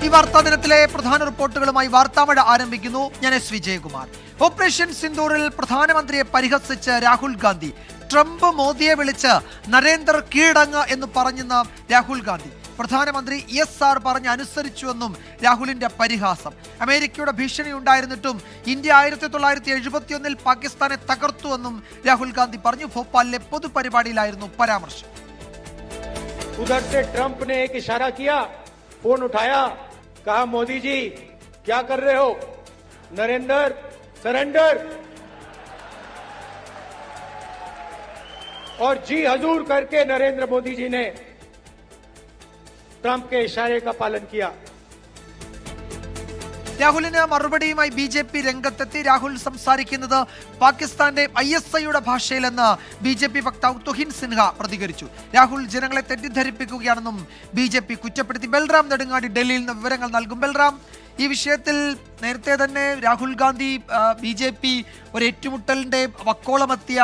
ഈ വാർത്താ ദിനത്തിലെ പ്രധാന റിപ്പോർട്ടുകളുമായി വാർത്താമഴ ആരംഭിക്കുന്നു. ഞാൻ എസ് വിജയകുമാർ. ഓപ്പറേഷൻ സിന്ദൂറിൽ പ്രധാനമന്ത്രിയെ പരിഹസിച്ച് രാഹുൽ ഗാന്ധി. ട്രംപ് മോദിയെ വിളിച്ച് നരേന്ദ്ര കീഴടങ്ങ് എന്ന് പറഞ്ഞെന്ന് രാഹുൽ ഗാന്ധി. പ്രധാനമന്ത്രി ESR പറഞ്ഞ് അനുസരിച്ചുവെന്നും രാഹുലിന്റെ പരിഹാസം. അമേരിക്കയുടെ ഭീഷണി ഉണ്ടായിരുന്നിട്ടും ഇന്ത്യ 1971 പാകിസ്ഥാനെ തകർത്തുവെന്നും രാഹുൽ ഗാന്ധി പറഞ്ഞു. ഭോപ്പാലിലെ പൊതുപരിപാടിയിലായിരുന്നു പരാമർശം. उधर से ट्रंप ने एक इशारा किया, फोन उठाया, कहा मोदी जी क्या कर रहे हो, नरेंद्र सरेंडर, और जी हजूर करके नरेंद्र मोदी जी ने ट्रंप के इशारे का पालन किया. രാഹുലിന് മറുപടിയുമായി BJP രംഗത്തെത്തി. രാഹുൽ സംസാരിക്കുന്നത് പാകിസ്ഥാന്റെ ISIയുടെ ഭാഷയിലെന്ന് BJP വക്താവ് തുഹിൻ സിൻഹ പ്രതികരിച്ചു. രാഹുൽ ജനങ്ങളെ തെറ്റിദ്ധരിപ്പിക്കുകയാണെന്നും BJP കുറ്റപ്പെടുത്തി. ബൽറാം നെടുങ്ങാടി ഡൽഹിയിൽ നിന്ന് വിവരങ്ങൾ നൽകും. ബൽറാം, ഈ വിഷയത്തിൽ നേരത്തെ തന്നെ രാഹുൽ ഗാന്ധി BJP ഒരു ഏറ്റുമുട്ടലിന്റെ വക്കോളമെത്തിയ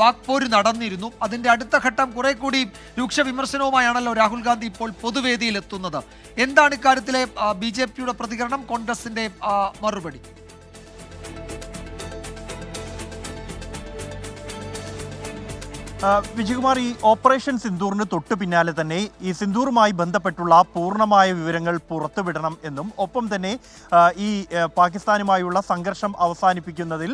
വാക്പോര് നടന്നിരുന്നു. അതിന്റെ അടുത്ത ഘട്ടം കുറെ കൂടി രൂക്ഷ വിമർശനവുമായാണല്ലോ രാഹുൽ ഗാന്ധി ഇപ്പോൾ പൊതുവേദിയിൽ എത്തുന്നത്. എന്താണ് ഇക്കാര്യത്തിലെ BJPയുടെ പ്രതികരണം, കോൺഗ്രസിന്റെ മറുപടി? വിജയകുമാർ, ഈ ഓപ്പറേഷൻ സിന്ദൂറിന് തൊട്ടു പിന്നാലെ തന്നെ ഈ സിന്ദൂറുമായി ബന്ധപ്പെട്ടുള്ള പൂർണ്ണമായ വിവരങ്ങൾ പുറത്തുവിടണം എന്നും ഒപ്പം തന്നെ ഈ പാകിസ്ഥാനുമായുള്ള സംഘർഷം അവസാനിപ്പിക്കുന്നതിൽ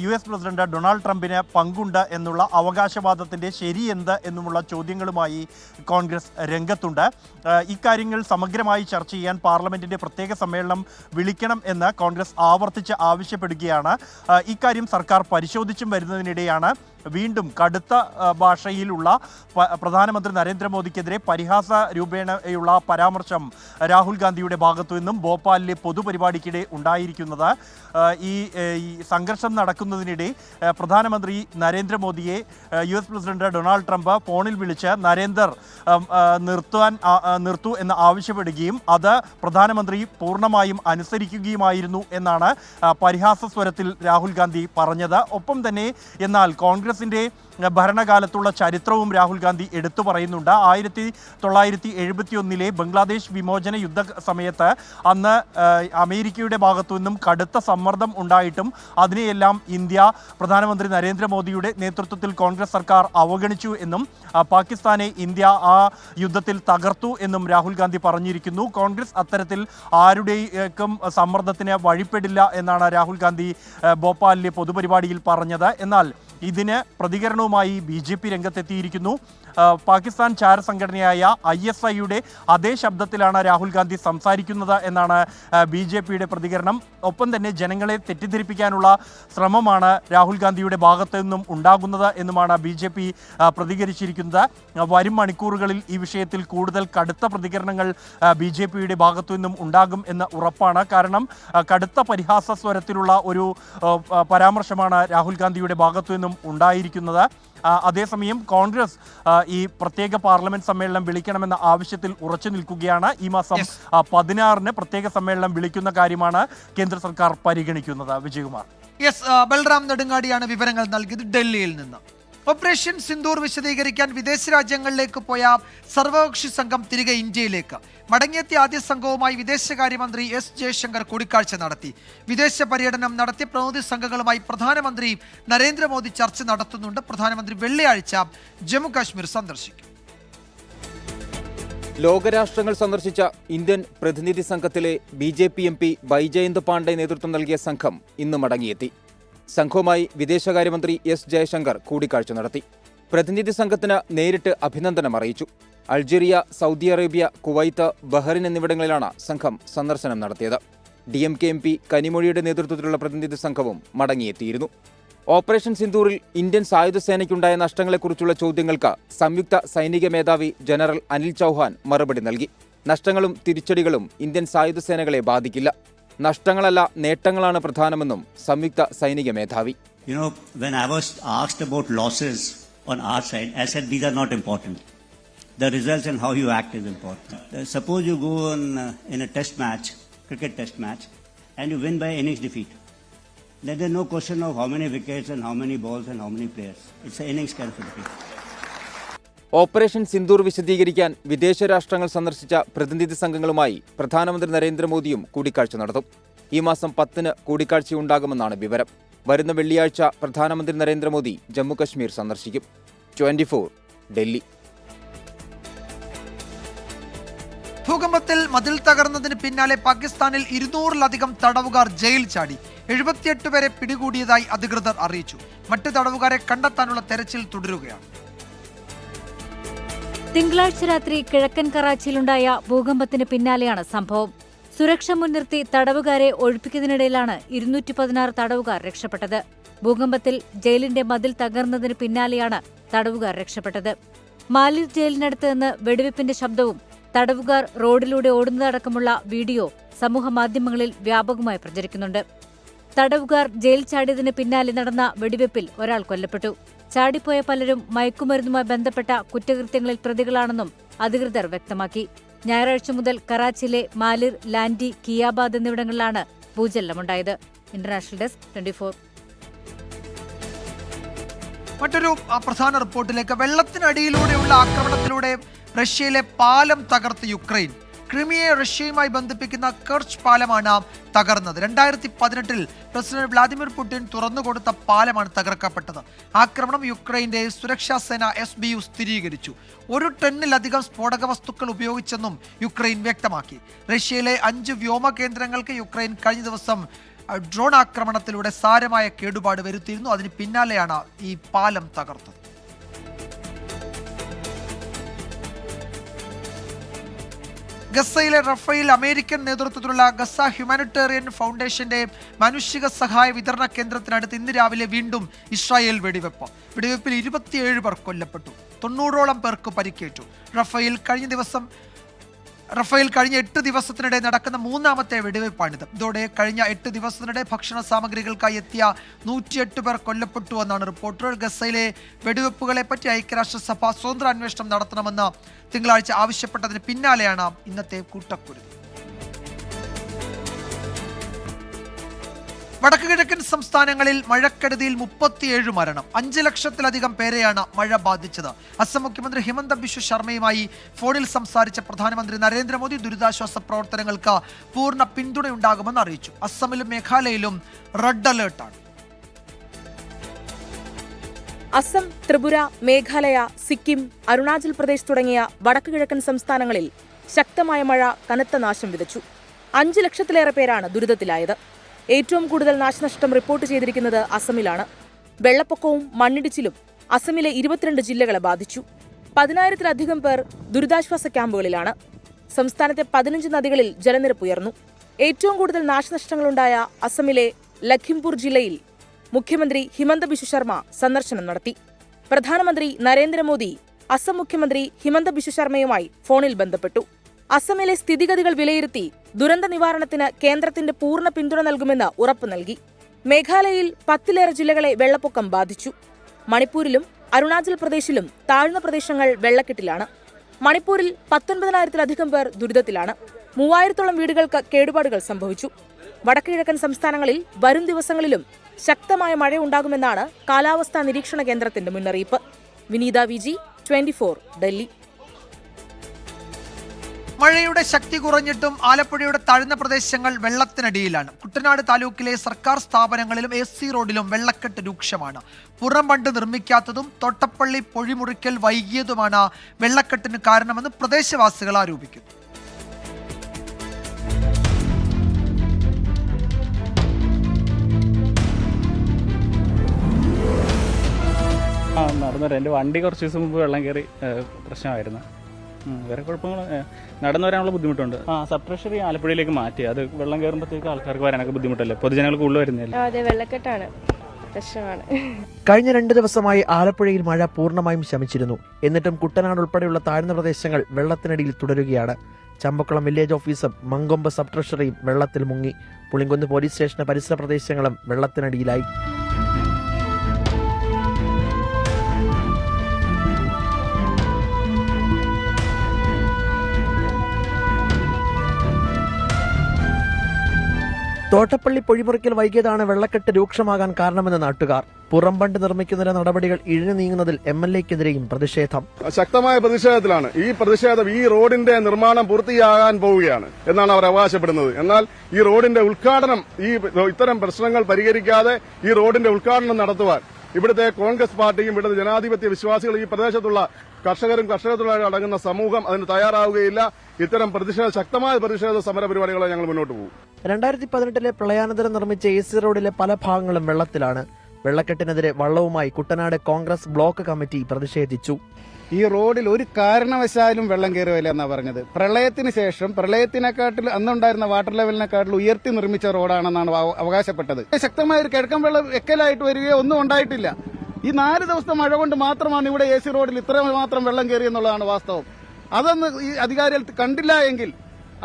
US പ്രസിഡന്റ് ഡൊണാൾഡ് ട്രംപിന് പങ്കുണ്ട് എന്നുള്ള അവകാശവാദത്തിൻ്റെ ശരിയെന്ത് എന്നുമുള്ള ചോദ്യങ്ങളുമായി കോൺഗ്രസ് രംഗത്തുണ്ട്. ഇക്കാര്യങ്ങൾ സമഗ്രമായി ചർച്ച ചെയ്യാൻ പാർലമെന്റിന്റെ പ്രത്യേക സമ്മേളനം വിളിക്കണം എന്ന് കോൺഗ്രസ് ആവർത്തിച്ച് ആവശ്യപ്പെടുകയാണ്. ഇക്കാര്യം സർക്കാർ പരിശോധിച്ചും വരുന്നതിനിടെയാണ് വീണ്ടും കടുത്ത ഭാഷയിലുള്ള പ്രധാനമന്ത്രി നരേന്ദ്രമോദിക്കെതിരെ പരിഹാസ രൂപേണയുള്ള പരാമർശം രാഹുൽ ഗാന്ധിയുടെ ഭാഗത്തു നിന്നും ഭോപ്പാലിലെ പൊതുപരിപാടിക്കിടെ ഉണ്ടായിരിക്കുന്നത്. ഈ സംഘർഷം നടക്കുന്നതിനിടെ പ്രധാനമന്ത്രി നരേന്ദ്രമോദിയെ US പ്രസിഡന്റ് ഡൊണാൾഡ് ട്രംപ് ഫോണിൽ വിളിച്ച് നിർത്തൂ എന്ന് ആവശ്യപ്പെടുകയും അത് പ്രധാനമന്ത്രി പൂർണ്ണമായും അനുസരിക്കുകയുമായിരുന്നു എന്നാണ് പരിഹാസ സ്വരത്തിൽ രാഹുൽ ഗാന്ധി പറഞ്ഞത്. ഒപ്പം തന്നെ എന്നാൽ കോൺഗ്രസിന്റെ ഭരണകാലത്തുള്ള ചരിത്രവും രാഹുൽ ഗാന്ധി എടുത്തു പറയുന്നുണ്ട്. 1971 ബംഗ്ലാദേശ് വിമോചന യുദ്ധ സമയത്ത് അന്ന് അമേരിക്കയുടെ ഭാഗത്തു നിന്നും കടുത്ത സമ്മർദ്ദം ഉണ്ടായിട്ടും അതിനെയെല്ലാം ഇന്ത്യ പ്രധാനമന്ത്രി നരേന്ദ്രമോദിയുടെ നേതൃത്വത്തിൽ കോൺഗ്രസ് സർക്കാർ അവഗണിച്ചു എന്നും പാകിസ്ഥാനെ ഇന്ത്യ ആ യുദ്ധത്തിൽ തകർത്തു എന്നും രാഹുൽ ഗാന്ധി പറഞ്ഞിരിക്കുന്നു. കോൺഗ്രസ് അത്തരത്തിൽ ആരുടെയും സമ്മർദ്ദത്തിന് വഴിപ്പെടില്ല എന്നാണ് രാഹുൽ ഗാന്ധി ഭോപ്പാലിലെ പൊതുപരിപാടിയിൽ പറഞ്ഞത്. എന്നാൽ ഇതിന് പ്രതികരണവുമായി BJP രംഗത്തെത്തിയിരിക്കുന്നു. പാകിസ്ഥാൻ ചാരസംഘടനയായ ISIയുടെ അതേ ശബ്ദത്തിലാണ് രാഹുൽ ഗാന്ധി സംസാരിക്കുന്നത് എന്നാണ് BJPയുടെ പ്രതികരണം. ഒപ്പം തന്നെ ജനങ്ങളെ തെറ്റിദ്ധരിപ്പിക്കാനുള്ള ശ്രമമാണ് രാഹുൽ ഗാന്ധിയുടെ ഭാഗത്തു നിന്നും ഉണ്ടാകുന്നത് എന്നുമാണ് BJP പ്രതികരിച്ചിരിക്കുന്നത്. വരും മണിക്കൂറുകളിൽ ഈ വിഷയത്തിൽ കൂടുതൽ കടുത്ത പ്രതികരണങ്ങൾ BJPയുടെ ഭാഗത്തു നിന്നും ഉണ്ടാകും എന്ന് ഉറപ്പാണ്. കാരണം കടുത്ത പരിഹാസ സ്വരത്തിലുള്ള ഒരു പരാമർശമാണ് രാഹുൽ ഗാന്ധിയുടെ ഭാഗത്തു നിന്നും ഉണ്ടായിരിക്കുന്നത്. അതേസമയം കോൺഗ്രസ് ഈ പ്രത്യേക പാർലമെന്റ് സമ്മേളനം വിളിക്കണമെന്ന ആവശ്യത്തിൽ ഉറച്ചു നിൽക്കുകയാണ്. ഈ മാസം 16 പ്രത്യേക സമ്മേളനം വിളിക്കുന്ന കാര്യമാണ് കേന്ദ്ര സർക്കാർ പരിഗണിക്കുന്നത്. വിജയകുമാർ. ബൽറാം നെടുങ്ങാടിയാണ് വിവരങ്ങൾ നൽകിയത് ഡൽഹിയിൽ നിന്ന്. ഓപ്പറേഷൻ സിന്ദൂർ വിശദീകരിക്കാൻ വിദേശ രാജ്യങ്ങളിലേക്ക് പോയ സർവകക്ഷി സംഘം തിരികെ ഇന്ത്യയിലേക്ക് മടങ്ങിയെത്തിയ ആദ്യ സംഘവുമായി വിദേശകാര്യമന്ത്രി S ജയശങ്കർ കൂടിക്കാഴ്ച നടത്തി. വിദേശ പര്യടനം നടത്തിയ പ്രതിനിധി സംഘങ്ങളുമായി പ്രധാനമന്ത്രി നരേന്ദ്രമോദി ചർച്ച നടത്തുന്നുണ്ട്. പ്രധാനമന്ത്രി വെള്ളിയാഴ്ച ജമ്മു കാശ്മീർ സന്ദർശിക്കും. ലോകരാഷ്ട്രങ്ങൾ സന്ദർശിച്ച ഇന്ത്യൻ പ്രതിനിധി സംഘത്തിലെ BJP MP ബൈജയന്ത് പാണ്ഡെ നേതൃത്വം നൽകിയ സംഘം ഇന്ന് മടങ്ങിയെത്തി. സംഘവുമായി വിദേശകാര്യമന്ത്രി S ജയശങ്കർ കൂടിക്കാഴ്ച നടത്തി. പ്രതിനിധി സംഘത്തിന് നേരിട്ട് അഭിനന്ദനം അറിയിച്ചു. Algeria, Saudi Arabia, Kuwait, Bahrain എന്നിവിടങ്ങളിലാണ് സംഘം സന്ദർശനം നടത്തിയത്. DMK MP കനിമൊഴിയുടെ നേതൃത്വത്തിലുള്ള പ്രതിനിധി സംഘവും മടങ്ങിയെത്തിയിരുന്നു. ഓപ്പറേഷൻ സിന്ദൂറിൽ ഇന്ത്യൻ സായുധ സേനയ്ക്കുണ്ടായ നഷ്ടങ്ങളെക്കുറിച്ചുള്ള ചോദ്യങ്ങൾക്ക് സംയുക്ത സൈനിക മേധാവി ജനറൽ അനിൽ ചൗഹാൻ മറുപടി നൽകി. നഷ്ടങ്ങളും തിരിച്ചടികളും ഇന്ത്യൻ സായുധ സേനകളെ ബാധിക്കില്ല. നഷ്ടങ്ങളല്ല നേട്ടങ്ങളാണ് പ്രധാനമെന്നും സംയുക്ത സൈനിക മേധാവി. When I was asked about losses on our side, I said these are not important. The results and how you act is important. Suppose you go in a test match, cricket test match, and you win by innings defeat. Then there's no question of how many wickets and how many balls and how many players. It's an innings kind of defeat. Operation Sindoor വിശദീകരിക്കാൻ വിദേശ രാഷ്ട്രങ്ങൾ സന്ദർശിച്ച പ്രതിനിധി സംഘങ്ങളുമായി പ്രധാനമന്ത്രി നരേന്ദ്രമോദിയും കൂടിക്കാഴ്ച നടത്തും. ഈ മാസം 10-ന് കൂടിക്കാഴ്ചയുണ്ടാകുമെന്നാണ് വിവരം. വരുന്ന വെള്ളിയാഴ്ച പ്രധാനമന്ത്രി നരേന്ദ്രമോദി ജമ്മുകശ്മീർ സന്ദർശിക്കും. 24 ഡൽഹി. ഭൂകമ്പത്തിൽ മതിൽ തകർന്നതിന് പിന്നാലെ പാകിസ്ഥാനിൽ 200-ലധികം തടവുകാർ ജയിൽ ചാടി. 78 പേരെ പിടികൂടിയതായി അധികൃതർ അറിയിച്ചു. മറ്റ് തടവുകാരെ കണ്ടെത്താനുള്ള തെരച്ചിൽ തുടരുകയാണ്. തിങ്കളാഴ്ച രാത്രി കിഴക്കൻ കറാച്ചിയിലുണ്ടായ ഭൂകമ്പത്തിന് പിന്നാലെയാണ് സംഭവം. സുരക്ഷ മുൻനിർത്തി തടവുകാരെ ഒഴിപ്പിക്കുന്നതിനിടയിലാണ് 216 തടവുകാർ രക്ഷപ്പെട്ടത്. ഭൂകമ്പത്തിൽ ജയിലിന്റെ മതിൽ തകർന്നതിന് പിന്നാലെയാണ് തടവുകാർ രക്ഷപ്പെട്ടത്. മാലിർ ജയിലിനടുത്ത് നിന്ന് വെടിവെപ്പിന്റെ ശബ്ദവും തടവുകാർ റോഡിലൂടെ ഓടുന്നതടക്കമുള്ള വീഡിയോ സമൂഹമാധ്യമങ്ങളിൽ വ്യാപകമായി പ്രചരിക്കുന്നുണ്ട്. തടവുകാർ ജയിൽ ചാടിയതിന് പിന്നാലെ നടന്ന വെടിവെപ്പിൽ ഒരാൾ കൊല്ലപ്പെട്ടു. ചാടിപ്പോയ പലരും മയക്കുമരുന്നുമായി ബന്ധപ്പെട്ട കുറ്റകൃത്യങ്ങളിൽ പ്രതികളാണെന്നും അധികൃതർ വ്യക്തമാക്കി. ഞായറാഴ്ച മുതൽ കറാച്ചിയിലെ മാലിർ, ലാൻഡി, കിയാബാദ് എന്നിവിടങ്ങളിലാണ് ഭൂചലനമുണ്ടായത്. International desk 24. മറ്റൊരു പ്രധാന റിപ്പോർട്ടിലേക്ക്. വെള്ളത്തിനടിയിലൂടെയുള്ള ആക്രമണത്തിലൂടെ റഷ്യയിലെ പാലം തകർത്ത് യുക്രൈൻ. ക്രിമിയയെ റഷ്യയുമായി ബന്ധിപ്പിക്കുന്ന കെർച്ച് പാലമാണ് തകർന്നത്. 2018-ൽ പ്രസിഡന്റ് വ്ളാദിമിർ പുടിൻ തുറന്നുകൊടുത്ത പാലമാണ് തകർക്കപ്പെട്ടത്. ആക്രമണം യുക്രൈന്റെ സുരക്ഷാ സേന SBU സ്ഥിരീകരിച്ചു. 1 ടണ്ണിലധികം സ്ഫോടക വസ്തുക്കൾ ഉപയോഗിച്ചെന്നും യുക്രൈൻ വ്യക്തമാക്കി. റഷ്യയിലെ 5 വ്യോമ കേന്ദ്രങ്ങൾക്ക് യുക്രൈൻ കഴിഞ്ഞ ദിവസം ഡ്രോൺ ആക്രമണത്തിലൂടെ സാരമായ കേടുപാട് വരുത്തിയിരുന്നു. അതിന് പിന്നാലെയാണ് ഈ പാലം തകർത്തത്. ഗസയിലെ റഫയിൽ അമേരിക്കൻ നേതൃത്വത്തിലുള്ള ഗസ ഹ്യൂമാനിറ്റേറിയൻ ഫൗണ്ടേഷന്റെ മാനുഷിക സഹായ വിതരണ കേന്ദ്രത്തിനടുത്ത് ഇന്ന് രാവിലെ വീണ്ടും ഇസ്രായേൽ വെടിവെപ്പ്. വെടിവെപ്പിൽ 27 പേർ കൊല്ലപ്പെട്ടു. 90ഓളം പേർക്ക് പരിക്കേറ്റു. റഫയിൽ കഴിഞ്ഞ 8 ദിവസത്തിനിടെ നടക്കുന്ന 3ാമത്തെ വെടിവെപ്പാണിത്. ഇതോടെ കഴിഞ്ഞ 8 ദിവസത്തിനിടെ ഭക്ഷണ സാമഗ്രികൾക്കായി എത്തിയ 108 പേർ കൊല്ലപ്പെട്ടുവെന്നാണ് റിപ്പോർട്ടുകൾ. ഗസയിലെ വെടിവെപ്പുകളെ പറ്റി ഐക്യരാഷ്ട്രസഭ സ്വതന്ത്ര അന്വേഷണം നടത്തണമെന്ന് തിങ്കളാഴ്ച ആവശ്യപ്പെട്ടതിന് പിന്നാലെയാണ് ഇന്നത്തെ കൂട്ടക്കുരുതി. വടക്കു കിഴക്കൻ സംസ്ഥാനങ്ങളിൽ മഴക്കെടുതിയിൽ 37 മരണം. 5 ലക്ഷത്തിലധികം പേരെയാണ് മഴ ബാധിച്ചത്. അസം മുഖ്യമന്ത്രി ഹിമന്ത ബിശ്വ ശർമ്മയുമായി ഫോണിൽ സംസാരിച്ച പ്രധാനമന്ത്രി നരേന്ദ്രമോദി ദുരിതാശ്വാസ പ്രവർത്തനങ്ങൾക്ക് പൂർണ്ണ പിന്തുണയുണ്ടാകുമെന്ന് അറിയിച്ചു. അസമിലും മേഘാലയയിലും റെഡ് അലേർട്ടാണ്. അസം, ത്രിപുര, മേഘാലയ, സിക്കിം, അരുണാചൽ പ്രദേശ് തുടങ്ങിയ വടക്കുകിഴക്കൻ സംസ്ഥാനങ്ങളിൽ ശക്തമായ മഴ കനത്ത നാശം വിതച്ചു. 5 ലക്ഷത്തിലേറെ പേരാണ് ദുരിതത്തിലായത്. ഏറ്റവും കൂടുതൽ നാശനഷ്ടം റിപ്പോർട്ട് ചെയ്തിരിക്കുന്നത് അസമിലാണ്. വെള്ളപ്പൊക്കവും മണ്ണിടിച്ചിലും അസമിലെ 22 ജില്ലകളെ ബാധിച്ചു. 10,000-ലധികം പേർ ദുരിതാശ്വാസ ക്യാമ്പുകളിലാണ്. സംസ്ഥാനത്തെ 15 നദികളിൽ ജലനിരപ്പ് ഉയർന്നു. ഏറ്റവും കൂടുതൽ നാശനഷ്ടങ്ങളുണ്ടായ അസമിലെ ലഖിംപൂർ ജില്ലയിൽ മുഖ്യമന്ത്രി ഹിമന്ത ബിശ്വ ശർമ്മ സന്ദർശനം നടത്തി. പ്രധാനമന്ത്രി നരേന്ദ്രമോദി അസം മുഖ്യമന്ത്രി ഹിമന്ത ബിശ്വ ശർമ്മയുമായി ഫോണിൽ ബന്ധപ്പെട്ടു. അസമിലെ സ്ഥിതിഗതികൾ വിലയിരുത്തി ദുരന്ത നിവാരണത്തിന് കേന്ദ്രത്തിന്റെ പൂർണ്ണ പിന്തുണ നൽകുമെന്ന് ഉറപ്പു നൽകി. മേഘാലയയിൽ 10-ലേറെ ജില്ലകളെ വെള്ളപ്പൊക്കം ബാധിച്ചു. മണിപ്പൂരിലും അരുണാചൽ പ്രദേശിലും താഴ്ന്ന പ്രദേശങ്ങൾ വെള്ളക്കെട്ടിലാണ്. മണിപ്പൂരിൽ 19,000-ലധികം പേർ ദുരിതത്തിലാണ്. 3,000-ഓളം വീടുകൾക്ക് കേടുപാടുകൾ സംഭവിച്ചു. വടക്കുകിഴക്കൻ സംസ്ഥാനങ്ങളിൽ വരും ദിവസങ്ങളിലും ശക്തമായ മഴയുണ്ടാകുമെന്നാണ് കാലാവസ്ഥാ നിരീക്ഷണ കേന്ദ്രത്തിന്റെ മുന്നറിയിപ്പ്. വിനീത വിജി, 24 ഡൽഹി. മഴയുടെ ശക്തി കുറഞ്ഞിട്ടും ആലപ്പുഴയുടെ താഴ്ന്ന പ്രദേശങ്ങൾ വെള്ളത്തിനടിയിലാണ്. കുട്ടനാട് താലൂക്കിലെ സർക്കാർ സ്ഥാപനങ്ങളിലും AC റോഡിലും വെള്ളക്കെട്ട് രൂക്ഷമാണ്. പുറം ബണ്ട് നിർമ്മിക്കാത്തതും തോട്ടപ്പള്ളി പൊഴിമുറിക്കൽ വൈകിയതുമാണ് വെള്ളക്കെട്ടിന് കാരണമെന്ന് പ്രദേശവാസികൾ ആരോപിക്കുന്നു. നടന്നു വരാം. എൻ്റെ വണ്ടി കുറച്ച് ദിവസം മുമ്പ് വെള്ളം കയറി പ്രശ്നമായിരുന്നു. വേറെ കുഴപ്പങ്ങൾ നടന്നു വരാനുള്ള ബുദ്ധിമുട്ടുണ്ട്. സബ് ട്രഷറി ആലപ്പുഴയിലേക്ക് മാറ്റി. അത് വെള്ളം കയറുമ്പോഴത്തേക്ക് ആൾക്കാർക്ക് വരാനൊക്കെ ബുദ്ധിമുട്ടല്ലേ, പൊതുജനങ്ങൾക്ക് ഉള്ളു വരുന്നില്ല. അതെ, വെള്ളക്കെട്ടാണ് പ്രശ്നമാണ്. കഴിഞ്ഞ 2 ദിവസമായി ആലപ്പുഴയിൽ മഴ പൂർണ്ണമായും ശമിച്ചിരുന്നു. എന്നിട്ടും കുട്ടനാട് ഉൾപ്പെടെയുള്ള താഴ്ന്ന പ്രദേശങ്ങൾ വെള്ളത്തിനടിയിൽ തുടരുകയാണ്. ചമ്പക്കുളം വില്ലേജ് ഓഫീസും മങ്കൊമ്പ് സബ് ട്രഷറിയും വെള്ളത്തിൽ മുങ്ങി. പുളിങ്കുന്ന് പോലീസ് സ്റ്റേഷന് പരിസര പ്രദേശങ്ങളും വെള്ളത്തിനടിയിലായി. തോട്ടപ്പള്ളി പൊഴിമുറിക്കൽ വൈകിയതാണ് വെള്ളക്കെട്ട് രൂക്ഷമാകാൻ കാരണമെന്ന് നാട്ടുകാർ. പുറംബണ്ട് നിർമ്മിക്കുന്നതിന്റെ നടപടികൾ ഇഴഞ്ഞു നീങ്ങുന്നതിൽ MLA-ക്കെതിരെയും പ്രതിഷേധം. ശക്തമായ പ്രതിഷേധത്തിലാണ്. ഈ പ്രതിഷേധം ഈ റോഡിന്റെ നിർമ്മാണം പൂർത്തിയാകാൻ പോവുകയാണ് എന്നാണ് അവർ അവകാശപ്പെടുന്നത്. എന്നാൽ ഈ റോഡിന്റെ ഉദ്ഘാടനം ഇത്തരം പ്രശ്നങ്ങൾ പരിഹരിക്കാതെ ഈ റോഡിന്റെ ഉദ്ഘാടനം നടത്തുവാൻ ഇവിടുത്തെ കോൺഗ്രസ് പാർട്ടിയും ഇവിടുത്തെ ജനാധിപത്യ വിശ്വാസികൾ ഈ പ്രദേശത്തുള്ള കർഷകരും കർഷകത്തൊഴിലാളികളും അടങ്ങുന്ന സമൂഹം അതിന് തയ്യാറാവുകയില്ല. ഇത്തരം ശക്തമായ പ്രതിഷേധ സമര പരിപാടികളെ ഞങ്ങൾ മുന്നോട്ട് പോകും. 2018 പ്രളയാനന്തരം നിർമ്മിച്ച AC റോഡിലെ പല ഭാഗങ്ങളും വെള്ളത്തിലാണ്. വെള്ളക്കെട്ടിനെതിരെ വള്ളവുമായി കുട്ടനാട് കോൺഗ്രസ് ബ്ലോക്ക് കമ്മിറ്റി പ്രതിഷേധിച്ചു. ഈ റോഡിൽ ഒരു കാരണവശാലും വെള്ളം കയറുകയില്ല എന്നാണ് പറഞ്ഞത്. പ്രളയത്തിന് ശേഷം പ്രളയത്തിനെക്കാട്ടിൽ അന്നുണ്ടായിരുന്ന വാട്ടർ ലെവലിനെക്കാട്ടിൽ ഉയർത്തി നിർമ്മിച്ച റോഡാണെന്നാണ് അവകാശപ്പെട്ടത്. ശക്തമായ ഒരു കിഴക്കൻ വെള്ളം എക്കലായിട്ട് വരികയോ ഒന്നും ഉണ്ടായിട്ടില്ല. ഈ 4 ദിവസത്തെ മഴ കൊണ്ട് മാത്രമാണ് ഇവിടെ AC റോഡിൽ ഇത്രമാത്രം വെള്ളം കയറിയെന്നുള്ളതാണ് വാസ്തവം. അതൊന്ന് ഈ അധികാരികൾ കണ്ടില്ല എങ്കിൽ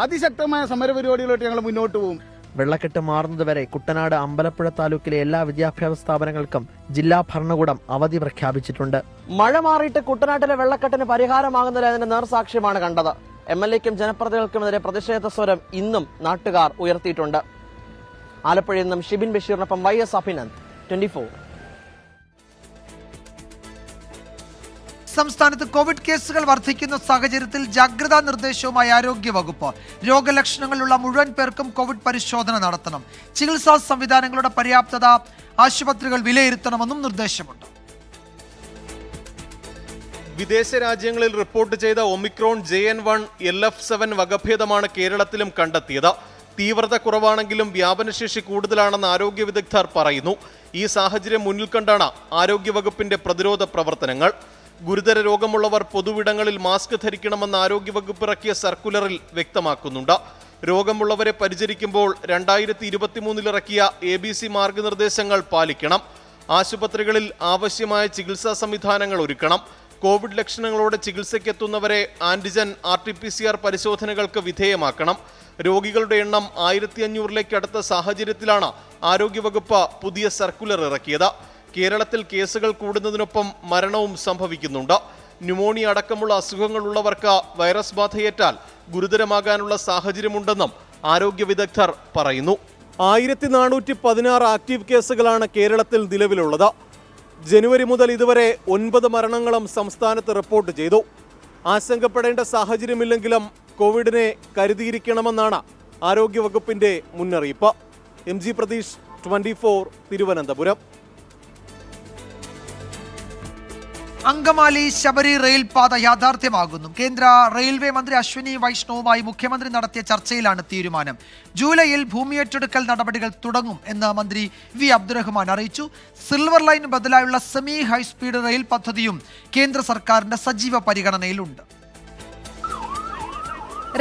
അതിശക്തമായ സമരപരിപാടികളായിട്ട് ഞങ്ങൾ മുന്നോട്ട് പോകും. വെള്ളക്കെട്ട് മാറുന്നതുവരെ കുട്ടനാട് അമ്പലപ്പുഴ താലൂക്കിലെ എല്ലാ വിദ്യാഭ്യാസ സ്ഥാപനങ്ങൾക്കും ജില്ലാ ഭരണകൂടം അവധി പ്രഖ്യാപിച്ചിട്ടുണ്ട്. മഴ മാറിയിട്ട് കുട്ടനാട്ടിലെ വെള്ളക്കെട്ടിന് പരിഹാരമാകുന്നില്ല എന്നതിന്റെ നേർസാക്ഷ്യമാണ് കണ്ടത്. MLA-ക്കും ജനപ്രതിനിധികൾക്കുമെതിരെ പ്രതിഷേധ സ്വരം ഇന്നും നാട്ടുകാർ ഉയർത്തിയിട്ടുണ്ട്. ആലപ്പുഴയിൽ നിന്നും ഷിബിൻ ബഷീറിനൊപ്പം YS അഭിനന്ദ്, 24. സംസ്ഥാനത്ത് കോവിഡ് കേസുകൾ വർദ്ധിക്കുന്ന സാഹചര്യത്തിൽ ജാഗ്രതാ നിർദ്ദേശവുമായി ആരോഗ്യവകുപ്പ്. രോഗലക്ഷണങ്ങളുള്ള മുഴുവൻ പേർക്കും കോവിഡ് പരിശോധന നടത്തണം. ചികിത്സാ സംവിധാനങ്ങളുടെ പര്യാപ്തത ആശുപത്രികൾ വിലയിരുത്തണമെന്നും നിർദ്ദേശമുണ്ട്. വിദേശ രാജ്യങ്ങളിൽ റിപ്പോർട്ട് ചെയ്ത ഒമിക്രോൺ JN1 LF7 വകഭേദമാണ് കേരളത്തിലും കണ്ടെത്തിയത്. തീവ്രത കുറവാണെങ്കിലും വ്യാപനശേഷി കൂടുതലാണെന്ന് ആരോഗ്യ വിദഗ്ധർ പറയുന്നു. ഈ സാഹചര്യം മുന്നിൽ കണ്ടാണ് ആരോഗ്യവകുപ്പിന്റെ പ്രതിരോധ പ്രവർത്തനങ്ങൾ. ഗുരുതര രോഗമുള്ളവർ പൊതുവിടങ്ങളിൽ മാസ്ക് ധരിക്കണമെന്ന് ആരോഗ്യവകുപ്പ് ഇറക്കിയ സർക്കുലറിൽ വ്യക്തമാക്കുന്നുണ്ട്. രോഗമുള്ളവരെ പരിചരിക്കുമ്പോൾ 2023 ഇറക്കിയ ABC മാർഗനിർദ്ദേശങ്ങൾ പാലിക്കണം. ആശുപത്രികളിൽ ആവശ്യമായ ചികിത്സാ സംവിധാനങ്ങൾ ഒരുക്കണം. കോവിഡ് ലക്ഷണങ്ങളോടെ ചികിത്സയ്ക്കെത്തുന്നവരെ ആന്റിജൻ RT-PCR പരിശോധനകൾക്ക് വിധേയമാക്കണം. രോഗികളുടെ എണ്ണം 1500-ലേക്ക് അടുത്ത സാഹചര്യത്തിലാണ് ആരോഗ്യവകുപ്പ് പുതിയ സർക്കുലർ ഇറക്കിയത്. കേരളത്തിൽ കേസുകൾ കൂടുന്നതിനൊപ്പം മരണവും സംഭവിക്കുന്നുണ്ട്. ന്യൂമോണിയ അടക്കമുള്ള അസുഖങ്ങളുള്ളവർക്ക് വൈറസ് ബാധയേറ്റാൽ ഗുരുതരമാകാനുള്ള സാഹചര്യമുണ്ടെന്നും ആരോഗ്യ വിദഗ്ധർ പറയുന്നു. 1416 ആക്റ്റീവ് കേസുകളാണ് കേരളത്തിൽ നിലവിലുള്ളത്. ജനുവരി മുതൽ ഇതുവരെ 9 മരണങ്ങളും സംസ്ഥാനത്ത് റിപ്പോർട്ട് ചെയ്തു. ആശങ്കപ്പെടേണ്ട സാഹചര്യമില്ലെങ്കിലും കോവിഡിനെ കരുതിയിരിക്കണമെന്നാണ് ആരോഗ്യവകുപ്പിന്റെ മുന്നറിയിപ്പ്. MG പ്രതീഷ്, 24, തിരുവനന്തപുരം. അങ്കമാലി ശബരി റെയിൽപാത യാഥാർത്ഥ്യമാകുന്നു. കേന്ദ്ര റെയിൽവേ മന്ത്രി അശ്വിനി വൈഷ്ണവുമായി മുഖ്യമന്ത്രി നടത്തിയ ചർച്ചയിലാണ് തീരുമാനം. ജൂലൈയിൽ ഭൂമിയേറ്റെടുക്കൽ നടപടികൾ തുടങ്ങും എന്ന് മന്ത്രി വി അബ്ദുറഹ്മാൻ അറിയിച്ചു. സിൽവർ ലൈന് ബദലായുള്ള സെമി ഹൈസ്പീഡ് റെയിൽ പദ്ധതിയും കേന്ദ്ര സർക്കാരിന്റെ സജീവ പരിഗണനയിലുണ്ട്.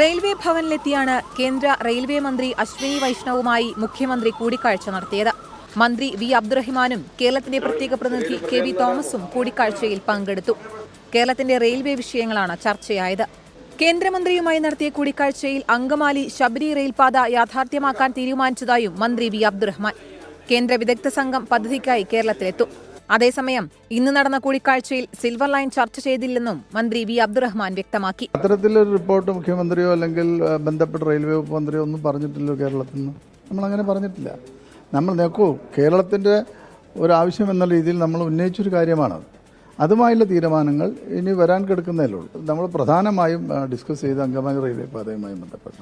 റെയിൽവേ ഭവനിലെത്തിയാണ് കേന്ദ്ര റെയിൽവേ മന്ത്രി അശ്വിനി വൈഷ്ണവുമായി മുഖ്യമന്ത്രി കൂടിക്കാഴ്ച നടത്തിയത്. മന്ത്രി വി അബ്ദുറഹ്മാനും കേരളത്തിന്റെ പ്രത്യേക പ്രതിനിധി KV തോമസും കൂടിക്കാഴ്ചയിൽ പങ്കെടുത്തു. കേരളത്തിന്റെ റെയിൽവേ വിഷയങ്ങളാണ് ചർച്ചയായത്. കേന്ദ്രമന്ത്രിയുമായി നടത്തിയ കൂടിക്കാഴ്ചയിൽ അങ്കമാലി ശബരി റെയിൽപാത യാഥാർത്ഥ്യമാക്കാൻ തീരുമാനിച്ചതായും മന്ത്രി വി അബ്ദുറഹ്മാൻ. കേന്ദ്ര വിദഗ്ധ സംഘം പദ്ധതിക്കായി കേരളത്തിലെത്തും. അതേസമയം ഇന്ന് നടന്ന കൂടിക്കാഴ്ചയിൽ സിൽവർ ലൈൻ ചർച്ച ചെയ്തില്ലെന്നും മന്ത്രി വി അബ്ദുറഹ്മാൻ വ്യക്തമാക്കി. അത്തരത്തിലൊരു റിപ്പോർട്ട് മുഖ്യമന്ത്രിയോ അല്ലെങ്കിൽ ബന്ധപ്പെട്ട റെയിൽവേ വകുപ്പ് മന്ത്രിയോ ഒന്നും പറഞ്ഞിട്ടില്ലല്ലോ. കേരളത്തിൽ നിന്ന് നമ്മളങ്ങനെ പറഞ്ഞിട്ടില്ല. നമ്മൾ നോക്കൂ, കേരളത്തിൻ്റെ ഒരാവശ്യം എന്ന രീതിയിൽ നമ്മൾ ഉന്നയിച്ചൊരു കാര്യമാണത്. അതുമായുള്ള തീരുമാനങ്ങൾ ഇനി വരാൻ കിടക്കുന്നതേ ഉള്ളൂ. നമ്മൾ പ്രധാനമായും ഡിസ്കസ് ചെയ്ത് അങ്കമാലി റെയിൽവേ പാതയുമായി ബന്ധപ്പെട്ട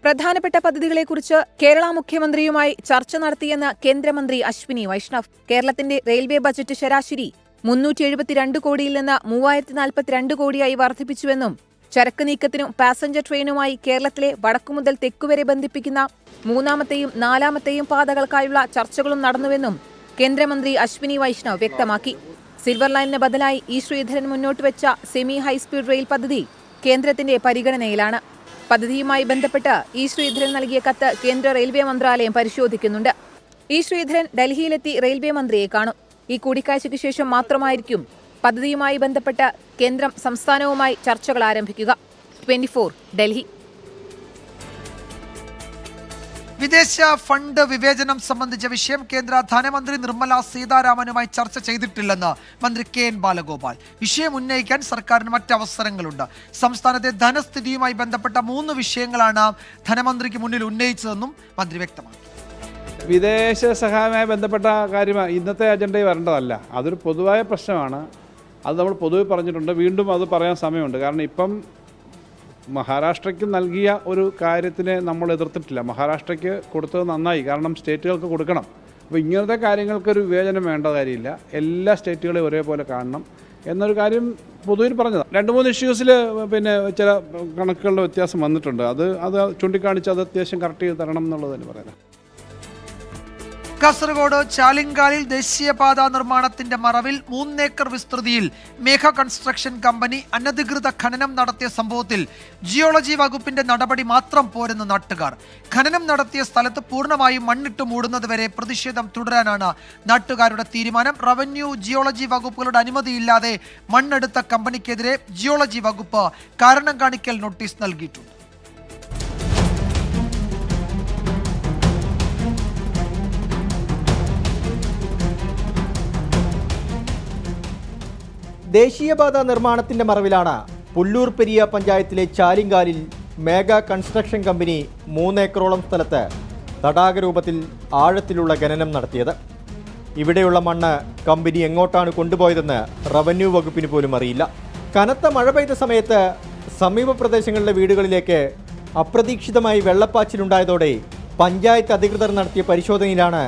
പ്രധാനപ്പെട്ട പദ്ധതികളെക്കുറിച്ച് കേരള മുഖ്യമന്ത്രിയുമായി ചർച്ച നടത്തിയെന്ന് കേന്ദ്രമന്ത്രി അശ്വിനി വൈഷ്ണവ്. കേരളത്തിന്റെ റെയിൽവേ ബജറ്റ് ശരാശരി 372 കോടിയിൽ നിന്ന് 3042 കോടിയായി വർദ്ധിപ്പിച്ചുവെന്നും ചരക്ക് നീക്കത്തിനും പാസഞ്ചർ ട്രെയിനുമായി കേരളത്തിലെ വടക്കുമുതൽ തെക്കുവരെ ബന്ധിപ്പിക്കുന്ന 3ാമത്തെയും 4ാമത്തെയും പാതകൾക്കായുള്ള ചർച്ചകളും നടന്നുവെന്നും കേന്ദ്രമന്ത്രി അശ്വിനി വൈഷ്ണവ് വ്യക്തമാക്കി. സിൽവർ ലൈനിന് ബദലായി ഇ ശ്രീധരൻ മുന്നോട്ട് വെച്ച സെമി ഹൈസ്പീഡ് റെയിൽ പദ്ധതി കേന്ദ്രത്തിന്റെ പരിഗണനയിലാണ്. പദ്ധതിയുമായി ബന്ധപ്പെട്ട് ഇ ശ്രീധരൻ നൽകിയ കത്ത് കേന്ദ്ര റെയിൽവേ മന്ത്രാലയം പരിശോധിക്കുന്നുണ്ട്. ഇ ശ്രീധരൻ ഡൽഹിയിലെത്തി റെയിൽവേ മന്ത്രിയെ കാണും. ഈ കൂടിക്കാഴ്ചയ്ക്ക് ശേഷം മാത്രമായിരിക്കും പദ്ധതിയുമായി ബന്ധപ്പെട്ട് കേന്ദ്രം സംസ്ഥാനവുമായി ചർച്ചകൾ ആരംഭിക്കുക. 24 ഡൽഹി. വിദേശ ഫണ്ട് വിവേചനം സംബന്ധിച്ച വിഷയം കേന്ദ്ര ധനമന്ത്രി നിർമ്മല സീതാരാമനുമായി ചർച്ച ചെയ്തിട്ടില്ലെന്ന് മന്ത്രി KN ബാലഗോപാൽ. വിഷയം ഉന്നയിക്കാൻ സർക്കാരിന് മറ്റവസരങ്ങളുണ്ട്. സംസ്ഥാനത്തെ ധനസ്ഥിതിയുമായി ബന്ധപ്പെട്ട 3 വിഷയങ്ങളാണ് ധനമന്ത്രിക്ക് മുന്നിൽ ഉന്നയിച്ചതെന്നും മന്ത്രി വ്യക്തമാക്കി. വിദേശ സഹായവുമായി ബന്ധപ്പെട്ട കാര്യം ഇന്നത്തെ അജണ്ടയിൽ വരേണ്ടതല്ല. അതൊരു പൊതുവായ പ്രശ്നമാണ്. അത് നമ്മൾ പൊതുവെ പറഞ്ഞിട്ടുണ്ട്. വീണ്ടും അത് പറയാൻ സമയമുണ്ട്. കാരണം ഇപ്പം മഹാരാഷ്ട്രയ്ക്ക് നൽകിയ ഒരു കാര്യത്തിനെ നമ്മൾ എതിർത്തിട്ടില്ല. മഹാരാഷ്ട്രയ്ക്ക് കൊടുത്തത് നന്നായി, കാരണം സ്റ്റേറ്റുകൾക്ക് കൊടുക്കണം. അപ്പോൾ ഇങ്ങനത്തെ കാര്യങ്ങൾക്കൊരു വിവേചനം വേണ്ട കാര്യമില്ല. എല്ലാ സ്റ്റേറ്റുകളെയും ഒരേപോലെ കാണണം എന്നൊരു കാര്യം പൊതുവിൽ പറഞ്ഞതാണ്. 2-3 ഇഷ്യൂസിൽ പിന്നെ ചില കണക്കുകളുടെ വ്യത്യാസം വന്നിട്ടുണ്ട്. അത് ചൂണ്ടിക്കാണിച്ച് അത് അത്യാവശ്യം കറക്റ്റ് ചെയ്ത് തരണം എന്നുള്ളത് തന്നെ പറയാം. കാസർഗോഡ് ചാലിങ്കാലിൽ ദേശീയപാത നിർമ്മാണത്തിന്റെ മറവിൽ 3 ഏക്കർ വിസ്തൃതിയിൽ മേഘ കൺസ്ട്രക്ഷൻ കമ്പനി അനധികൃത ഖനനം നടത്തിയ സംഭവത്തിൽ ജിയോളജി വകുപ്പിന്റെ നടപടി മാത്രം പോരെന്ന് നാട്ടുകാർ. ഖനനം നടത്തിയ സ്ഥലത്ത് പൂർണ്ണമായും മണ്ണിട്ട് മൂടുന്നതുവരെ പ്രതിഷേധം തുടരാനാണ് നാട്ടുകാരുടെ തീരുമാനം. റവന്യൂ, ജിയോളജി വകുപ്പുകളുടെ അനുമതിയില്ലാതെ മണ്ണെടുത്ത കമ്പനിക്കെതിരെ ജിയോളജി വകുപ്പ് കാരണം കാണിക്കൽ നോട്ടീസ് നൽകിയിട്ടുണ്ട്. ദേശീയപാത നിർമ്മാണത്തിന്റെ മറവിലാണ് പുല്ലൂർ പെരിയ പഞ്ചായത്തിലെ ചാലിങ്കാലിൽ മേഘ കൺസ്ട്രക്ഷൻ കമ്പനി 3 ഏക്കറോളം സ്ഥലത്ത് തടാക രൂപത്തിൽ ആഴത്തിലുള്ള ഖനനം നടത്തിയത്. ഇവിടെയുള്ള മണ്ണ് കമ്പനി എങ്ങോട്ടാണ് കൊണ്ടുപോയതെന്ന് റവന്യൂ വകുപ്പിന് പോലും അറിയില്ല. കനത്ത മഴ പെയ്ത സമയത്ത് സമീപ പ്രദേശങ്ങളിലെ വീടുകളിലേക്ക് അപ്രതീക്ഷിതമായി വെള്ളപ്പാച്ചിലുണ്ടായതോടെ പഞ്ചായത്ത് അധികൃതർ നടത്തിയ പരിശോധനയിലാണ്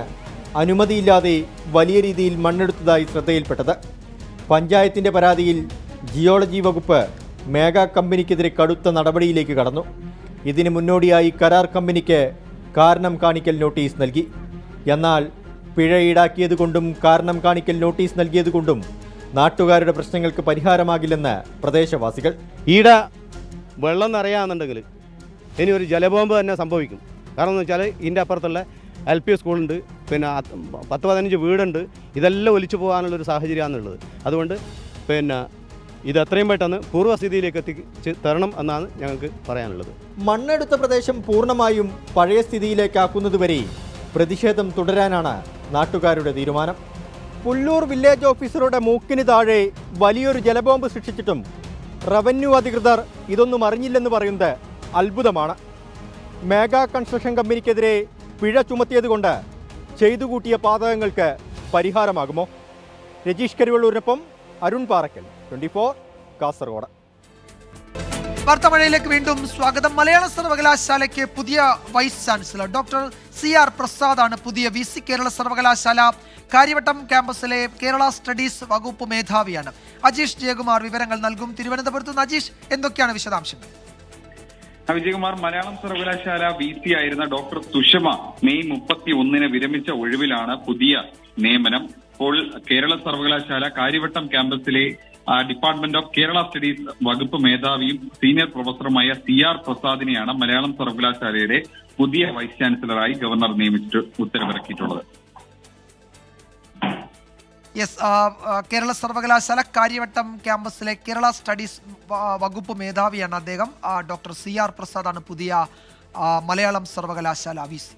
അനുമതിയില്ലാതെ വലിയ രീതിയിൽ മണ്ണെടുത്തതായി ശ്രദ്ധയിൽപ്പെട്ടത്. പഞ്ചായത്തിൻ്റെ പരാതിയിൽ ജിയോളജി വകുപ്പ് മേഘ കമ്പനിക്കെതിരെ കടുത്ത നടപടിയിലേക്ക് കടന്നു. ഇതിന് മുന്നോടിയായി കരാർ കമ്പനിക്ക് കാരണം കാണിക്കൽ നോട്ടീസ് നൽകി. എന്നാൽ പിഴ ഈടാക്കിയതുകൊണ്ടും കാരണം കാണിക്കൽ നോട്ടീസ് നൽകിയതുകൊണ്ടും നാട്ടുകാരുടെ പ്രശ്നങ്ങൾക്ക് പരിഹാരമാകില്ലെന്ന് പ്രദേശവാസികൾ. ഈടെ വെള്ളം നിറയാന്നുണ്ടെങ്കിൽ ഇനി ഒരു ജലബോംബ് തന്നെ സംഭവിക്കും. കാരണം എന്ന് വെച്ചാൽ ഇതിൻ്റെ അപ്പുറത്തുള്ള LP സ്കൂളുണ്ട്, പിന്നെ 10-15 വീടുണ്ട്. ഇതെല്ലാം ഒലിച്ചു പോകാനുള്ളൊരു സാഹചര്യമാണുള്ളത്. അതുകൊണ്ട് പിന്നെ ഇത് എത്രയും പെട്ടെന്ന് പൂർവ്വസ്ഥിതിയിലേക്ക് എത്തിച്ച് തരണം എന്നാണ് ഞങ്ങൾക്ക് പറയാനുള്ളത്. മണ്ണെടുത്ത പ്രദേശം പൂർണ്ണമായും പഴയ സ്ഥിതിയിലേക്കാക്കുന്നതുവരെ പ്രതിഷേധം തുടരാനാണ് നാട്ടുകാരുടെ തീരുമാനം. പുല്ലൂർ വില്ലേജ് ഓഫീസറുടെ മൂക്കിന് താഴെ വലിയൊരു ജലബോംബ് സൃഷ്ടിച്ചിട്ടും റവന്യൂ അധികൃതർ ഇതൊന്നും അറിഞ്ഞില്ലെന്ന് പറയുന്നത് അത്ഭുതമാണ്. മേഘ കൺസ്ട്രക്ഷൻ കമ്പനിക്കെതിരെ പിഴ ചുമത്തിയതുകൊണ്ട് ചെയ്തു കൂട്ടിയ പാതകങ്ങൾക്ക് പരിഹാരമാകുമോ? രജീഷ് കരിവള്ളൂരിനൊപ്പം അരുൺ പാറക്കൽ, 24 കാസർഗോഡ്. വാർത്താമഴയിലേക്ക് വീണ്ടും സ്വാഗതം. മലയാള സർവകലാശാലയ്ക്ക് പുതിയ വൈസ് ചാൻസലർ ഡോക്ടർ CR പ്രസാദാണ് പുതിയ VC. കേരള സർവകലാശാല കാര്യവട്ടം ക്യാമ്പസിലെ കേരള സ്റ്റഡീസ് വകുപ്പ് മേധാവിയാണ്. അജീഷ് ജയകുമാർ വിവരങ്ങൾ നൽകും. തിരുവനന്തപുരത്ത് നിന്ന് അജീഷ്, എന്തൊക്കെയാണ് വിശദാംശങ്ങൾ? വിജയകുമാർ, മലയാളം സർവകലാശാല VC ആയിരുന്ന ഡോക്ടർ സുഷമ മെയ് 31 വിരമിച്ച ഒഴിവിലാണ് പുതിയ നിയമനം. ഇപ്പോൾ കേരള സർവകലാശാല കാര്യവട്ടം ക്യാമ്പസിലെ ഡിപ്പാർട്ട്മെന്റ് ഓഫ് കേരള സ്റ്റഡീസ് വകുപ്പ് മേധാവിയും സീനിയർ പ്രൊഫസറുമായ CR പ്രസാദിനെയാണ് മലയാളം സർവകലാശാലയുടെ പുതിയ വൈസ് ചാൻസലറായി ഗവർണർ നിയമിച്ചിട്ട് ഉത്തരവിറക്കിയിട്ടുള്ളത്. കേരള സർവകലാശാല കാര്യവട്ടം ക്യാമ്പസിലെ കേരള സ്റ്റഡീസ് വകുപ്പ് മേധാവിയാണ് അദ്ദേഹം. ഡോക്ടർ CR പ്രസാദാണ് പുതിയ മലയാളം സർവകലാശാല VC.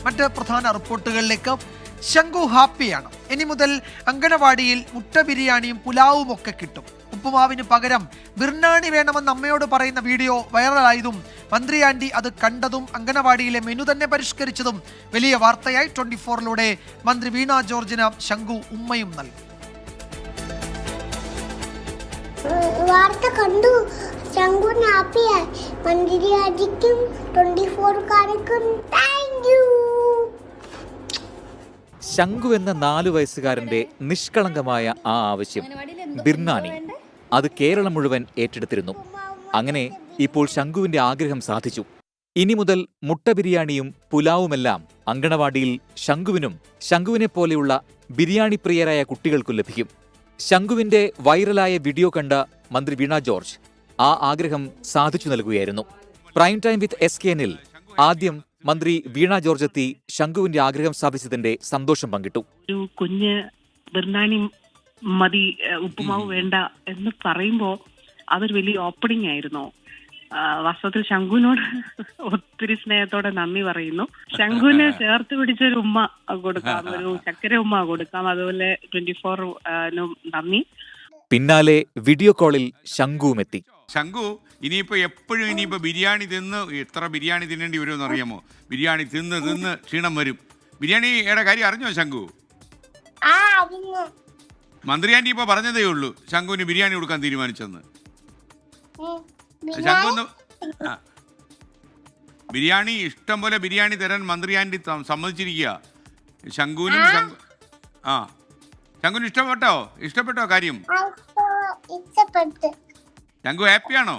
മറ്റ് പ്രധാന റിപ്പോർട്ടുകളിലേക്ക്. ശംഖു ഹാപ്പിയാണ്. ഇനി മുതൽ അങ്കണവാടിയിൽ മുട്ട ബിരിയാണിയും പുലാവും ഒക്കെ കിട്ടും. ഉപ്പുമാവിന് പകരം ബിർനാണി വേണമെന്ന് അമ്മയോട് പറയുന്ന വീഡിയോ വൈറലായതും മന്ത്രി ആന്റി അത് കണ്ടതും അങ്കണവാടിയിലെ മെനു തന്നെ പരിഷ്കരിച്ചതും വലിയ വാർത്തയായി. 24-ലൂടെ മന്ത്രി വീണ ജോർജിന് ശംഖു ഉമ്മയും നൽകി. വാർത്ത കണ്ടു, ശംഖുവിന് ഹാപ്പിയായി. മന്ത്രി ആന്റിക്കും 24-കാർക്കും താങ്ക് യു. ശംഖു എന്ന 4 വയസ്സുകാരന്റെ നിഷ്കളങ്കമായ ആ ആവശ്യം ബിർനാണി അത് കേരളം മുഴുവൻ ഏറ്റെടുത്തിരുന്നു. അങ്ങനെ ഇപ്പോൾ ശംഖുവിന്റെ ആഗ്രഹം സാധിച്ചു. ഇനി മുതൽ മുട്ട ബിരിയാണിയും പുലാവുമെല്ലാം അങ്കണവാടിയിൽ ശംഖുവിനും ശംഖുവിനെ പോലെയുള്ള ബിരിയാണി പ്രിയരായ കുട്ടികൾക്കും ലഭിക്കും. ശംഖുവിന്റെ വൈറലായ വീഡിയോ കണ്ട മന്ത്രി വീണ ജോർജ് ആ ആഗ്രഹം സാധിച്ചു നൽകുകയായിരുന്നു. പ്രൈം ടൈം വിത്ത് SKNൽ ആദ്യം മന്ത്രി വീണ ജോർജ് എത്തി ശംഖുവിന്റെ ആഗ്രഹം സാധിച്ചതിന്റെ സന്തോഷം പങ്കിട്ടു. ഒരു കുഞ്ഞ് ബിർനാണി മതി, ഉപ്പുമാവ് വേണ്ട എന്ന് പറയുമ്പോ അതൊരു വലിയ ഓപ്പണിംഗ് ആയിരുന്നു. വാസ്തവത്തിൽ ശംഖുവിനോട് ഒത്തിരി സ്നേഹത്തോടെ നന്ദി പറയുന്നു. ശംഖുവിന് ചേർത്ത് പിടിച്ചൊരു ഉമ്മ കൊടുക്കാം, ഒരു ചക്കര ഉമ്മ കൊടുക്കാം. അതുപോലെ 24-നും നന്ദി. പിന്നാലെ വീഡിയോ കോളിൽ ശംഖുവും എത്തി. ശംഖു ഇനിയിപ്പോൾ എപ്പോഴും ഇനിയിപ്പോൾ ബിരിയാണി തിന്ന് എത്ര ബിരിയാണി തിന്നേണ്ടി വരുമെന്ന് അറിയാമോ? ബിരിയാണി തിന്ന് തിന്ന് ക്ഷീണം വരും. ബിരിയാണിയുടെ കാര്യം അറിഞ്ഞോ ശംഖു? മന്ത്രി ആൻറ്റി ഇപ്പോൾ പറഞ്ഞതേ ഉള്ളൂ ശംഖുവിന് ബിരിയാണി കൊടുക്കാൻ തീരുമാനിച്ചെന്ന്. ശംഖു ബിരിയാണി ഇഷ്ടം പോലെ ബിരിയാണി തരാൻ മന്ത്രി ആൻറ്റി സമ്മതിച്ചിരിക്കുക. ശംഖുവിനും ശംഖുവിന് ഇഷ്ടപ്പെട്ടോ കാര്യം? ശംഖു ഹാപ്പിയാണോ?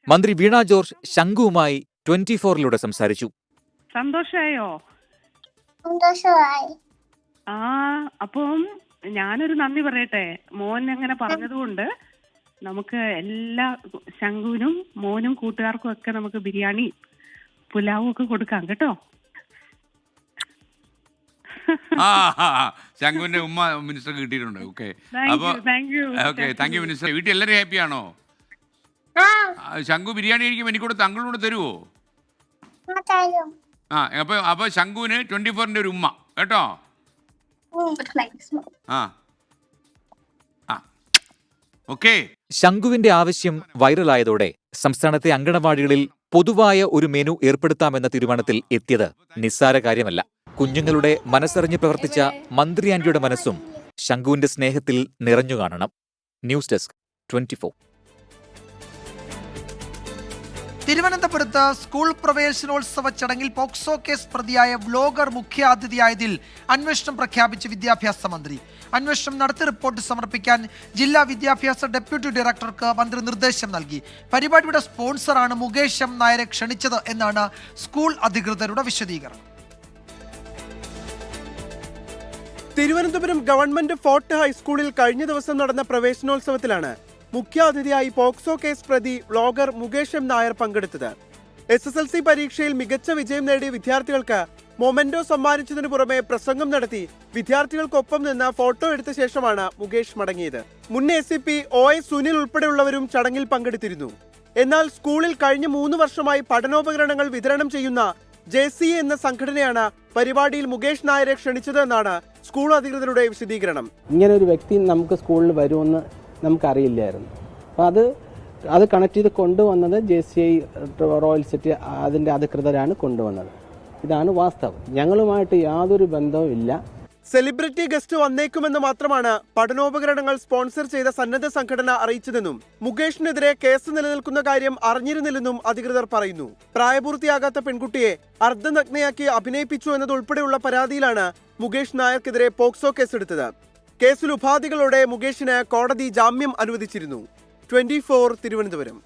മന്ത്രി വീണ ജോർജ് ശംഖുവുമായി 24 സംസാരിച്ചു. സന്തോഷായോ? അപ്പം ഞാനൊരു നന്ദി പറയട്ടെ. മോൻ അങ്ങനെ പറഞ്ഞതുകൊണ്ട് നമുക്ക് എല്ലാ ശംഖുവിനും മോനും കൂട്ടുകാർക്കും ഒക്കെ നമുക്ക് ബിരിയാണി പുലാവും ഒക്കെ കൊടുക്കാം കേട്ടോ. ശംഖുവിന്റെ ഉമ്മ മിനിസ്റ്റർ കിട്ടിയിട്ടുണ്ട്. Okay, thank you minister. വീട്ടിൽ എല്ലാവരും ഹാപ്പിയാണോ? ശംഖു ബിരിയാണി കഴിക്കുമ്പോൾ എനിക്കൂടെ തങ്ങളോട് തരുമോ? അപ്പൊ ശംഖുവിന് 24 ഒരു ഉമ്മ കേട്ടോ. ശംഖുവിന്റെ ആവശ്യം വൈറലായതോടെ സംസ്ഥാനത്തെ അങ്കണവാടികളിൽ പൊതുവായ ഒരു മെനു ഏർപ്പെടുത്താമെന്ന തീരുമാനത്തിൽ എത്തിയത് നിസ്സാര കാര്യമല്ല. കുഞ്ഞുങ്ങളുടെ മനസ്സറിഞ്ഞ് പ്രവർത്തിച്ച മന്ത്രി ആന്റിയുടെ മനസ്സും ശംഖുവിന്റെ സ്നേഹത്തിൽ നിറഞ്ഞു കാണണം. News desk 24. തിരുവനന്തപുരത്ത് സ്കൂൾ പ്രവേശനോത്സവ ചടങ്ങിൽ പോക്സോ കേസ് പ്രതിയായ വ്ലോഗർ മുഖ്യാതിഥിയായതിൽ അന്വേഷണം പ്രഖ്യാപിച്ച് വിദ്യാഭ്യാസ മന്ത്രി. അന്വേഷണം നടത്തി റിപ്പോർട്ട് സമർപ്പിക്കാൻ ജില്ലാ വിദ്യാഭ്യാസ ഡെപ്യൂട്ടി ഡയറക്ടർക്ക് മന്ത്രി നിർദ്ദേശം നൽകി. പരിപാടിയുടെ സ്പോൺസറാണ് മുകേഷ് എം നായരെ ക്ഷണിച്ചത് എന്നാണ് സ്കൂൾ അധികൃതരുടെ വിശദീകരണം. തിരുവനന്തപുരം ഗവൺമെന്റ് ഫോർട്ട് ഹൈസ്കൂളിൽ കഴിഞ്ഞ ദിവസം നടന്ന പ്രവേശനോത്സവത്തിലാണ് മുഖ്യാതിഥിയായി പോക്സോ കേസ് പ്രതി വ്ലോഗർ മുകേഷ് എം നായർ പങ്കെടുത്തത്. SSLC പരീക്ഷയിൽ മികച്ച വിജയം നേടിയ വിദ്യാർത്ഥികൾക്ക് മൊമെന്റോ സമ്മാനിച്ചതിനു പുറമെ പ്രസംഗം നടത്തി വിദ്യാർത്ഥികൾക്കൊപ്പം നിന്ന് ഫോട്ടോ എടുത്ത ശേഷമാണ് മുകേഷ് മടങ്ങിയത്. മുൻ ACP OS സുനിൽ ഉൾപ്പെടെയുള്ളവരും ചടങ്ങിൽ പങ്കെടുത്തിരുന്നു. എന്നാൽ സ്കൂളിൽ കഴിഞ്ഞ 3 വർഷമായി പഠനോപകരണങ്ങൾ വിതരണം ചെയ്യുന്ന JCA എന്ന സംഘടനയാണ് പരിപാടിയിൽ മുകേഷ് നായരെ ക്ഷണിച്ചതെന്നാണ് സ്കൂൾ അധികൃതരുടെ വിശദീകരണം. ഇങ്ങനെ ഒരു വ്യക്തി നമുക്ക് സ്കൂളിൽ വരുമെന്ന് നമുക്കറിയില്ലായിരുന്നു. അപ്പോൾ അത് കണക്ട് ചെയ്ത് കൊണ്ടുവന്നത് JCI റോയൽ സിറ്റി അതിൻ്റെ അധികൃതരാണ് കൊണ്ടുവന്നത്. ഇതാണ് വാസ്തവം. ഞങ്ങളുമായിട്ട് യാതൊരു ബന്ധവും ഇല്ല. സെലിബ്രിറ്റി ഗസ്റ്റ് വന്നേക്കുമെന്ന് മാത്രമാണ് പഠനോപകരണങ്ങൾ സ്പോൺസർ ചെയ്ത സന്നദ്ധ സംഘടന അറിയിച്ചതെന്നും മുകേഷിനെതിരെ കേസ് നിലനിൽക്കുന്ന കാര്യം അറിഞ്ഞിരുന്നില്ലെന്നും അധികൃതർ പറയുന്നു. പ്രായപൂർത്തിയാകാത്ത പെൺകുട്ടിയെ അർദ്ധനഗ്നയാക്കി അഭിനയിപ്പിച്ചു എന്നതുൾപ്പെടെയുള്ള പരാതിയിലാണ് മുകേഷ് നായർക്കെതിരെ പോക്സോ കേസെടുത്തത്. കേസിൽ ഉപാധികളോടെ മുകേഷിന് കോടതി ജാമ്യം അനുവദിച്ചിരുന്നു. 24 തിരുവനന്തപുരം.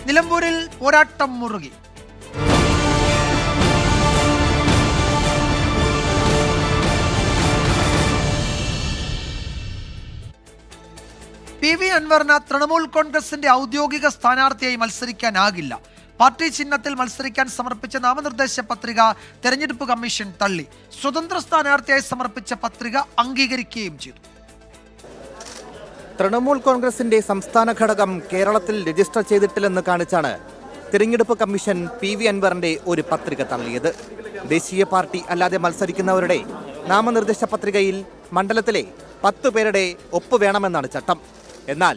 നിലമ്പൂരിൽ പോരാട്ടം മുറുകി. PV അൻവറിന് തൃണമൂൽ കോൺഗ്രസിന്റെ ഔദ്യോഗിക സ്ഥാനാർത്ഥിയായി മത്സരിക്കാനാകില്ല. പാർട്ടി ചിഹ്നത്തിൽ മത്സരിക്കാൻ സമർപ്പിച്ച നാമനിർദ്ദേശ പത്രിക തെരഞ്ഞെടുപ്പ് കമ്മീഷൻ തള്ളി. സ്വതന്ത്ര സ്ഥാനാർത്ഥിയായി സമർപ്പിച്ച പത്രിക അംഗീകരിക്കുകയും ചെയ്തു. തൃണമൂൽ കോൺഗ്രസിന്റെ സംസ്ഥാന ഘടകം കേരളത്തിൽ രജിസ്റ്റർ ചെയ്തിട്ടില്ലെന്ന് കാണിച്ചാണ് തിരഞ്ഞെടുപ്പ് കമ്മീഷൻ PV അൻവറിന്റെ ഒരു പത്രിക തള്ളിയത്. ദേശീയ പാർട്ടി അല്ലാതെ മത്സരിക്കുന്നവരുടെ നാമനിർദ്ദേശ പത്രികയിൽ മണ്ഡലത്തിലെ 10 പേരുടെ ഒപ്പ് വേണമെന്നാണ് ചട്ടം. എന്നാൽ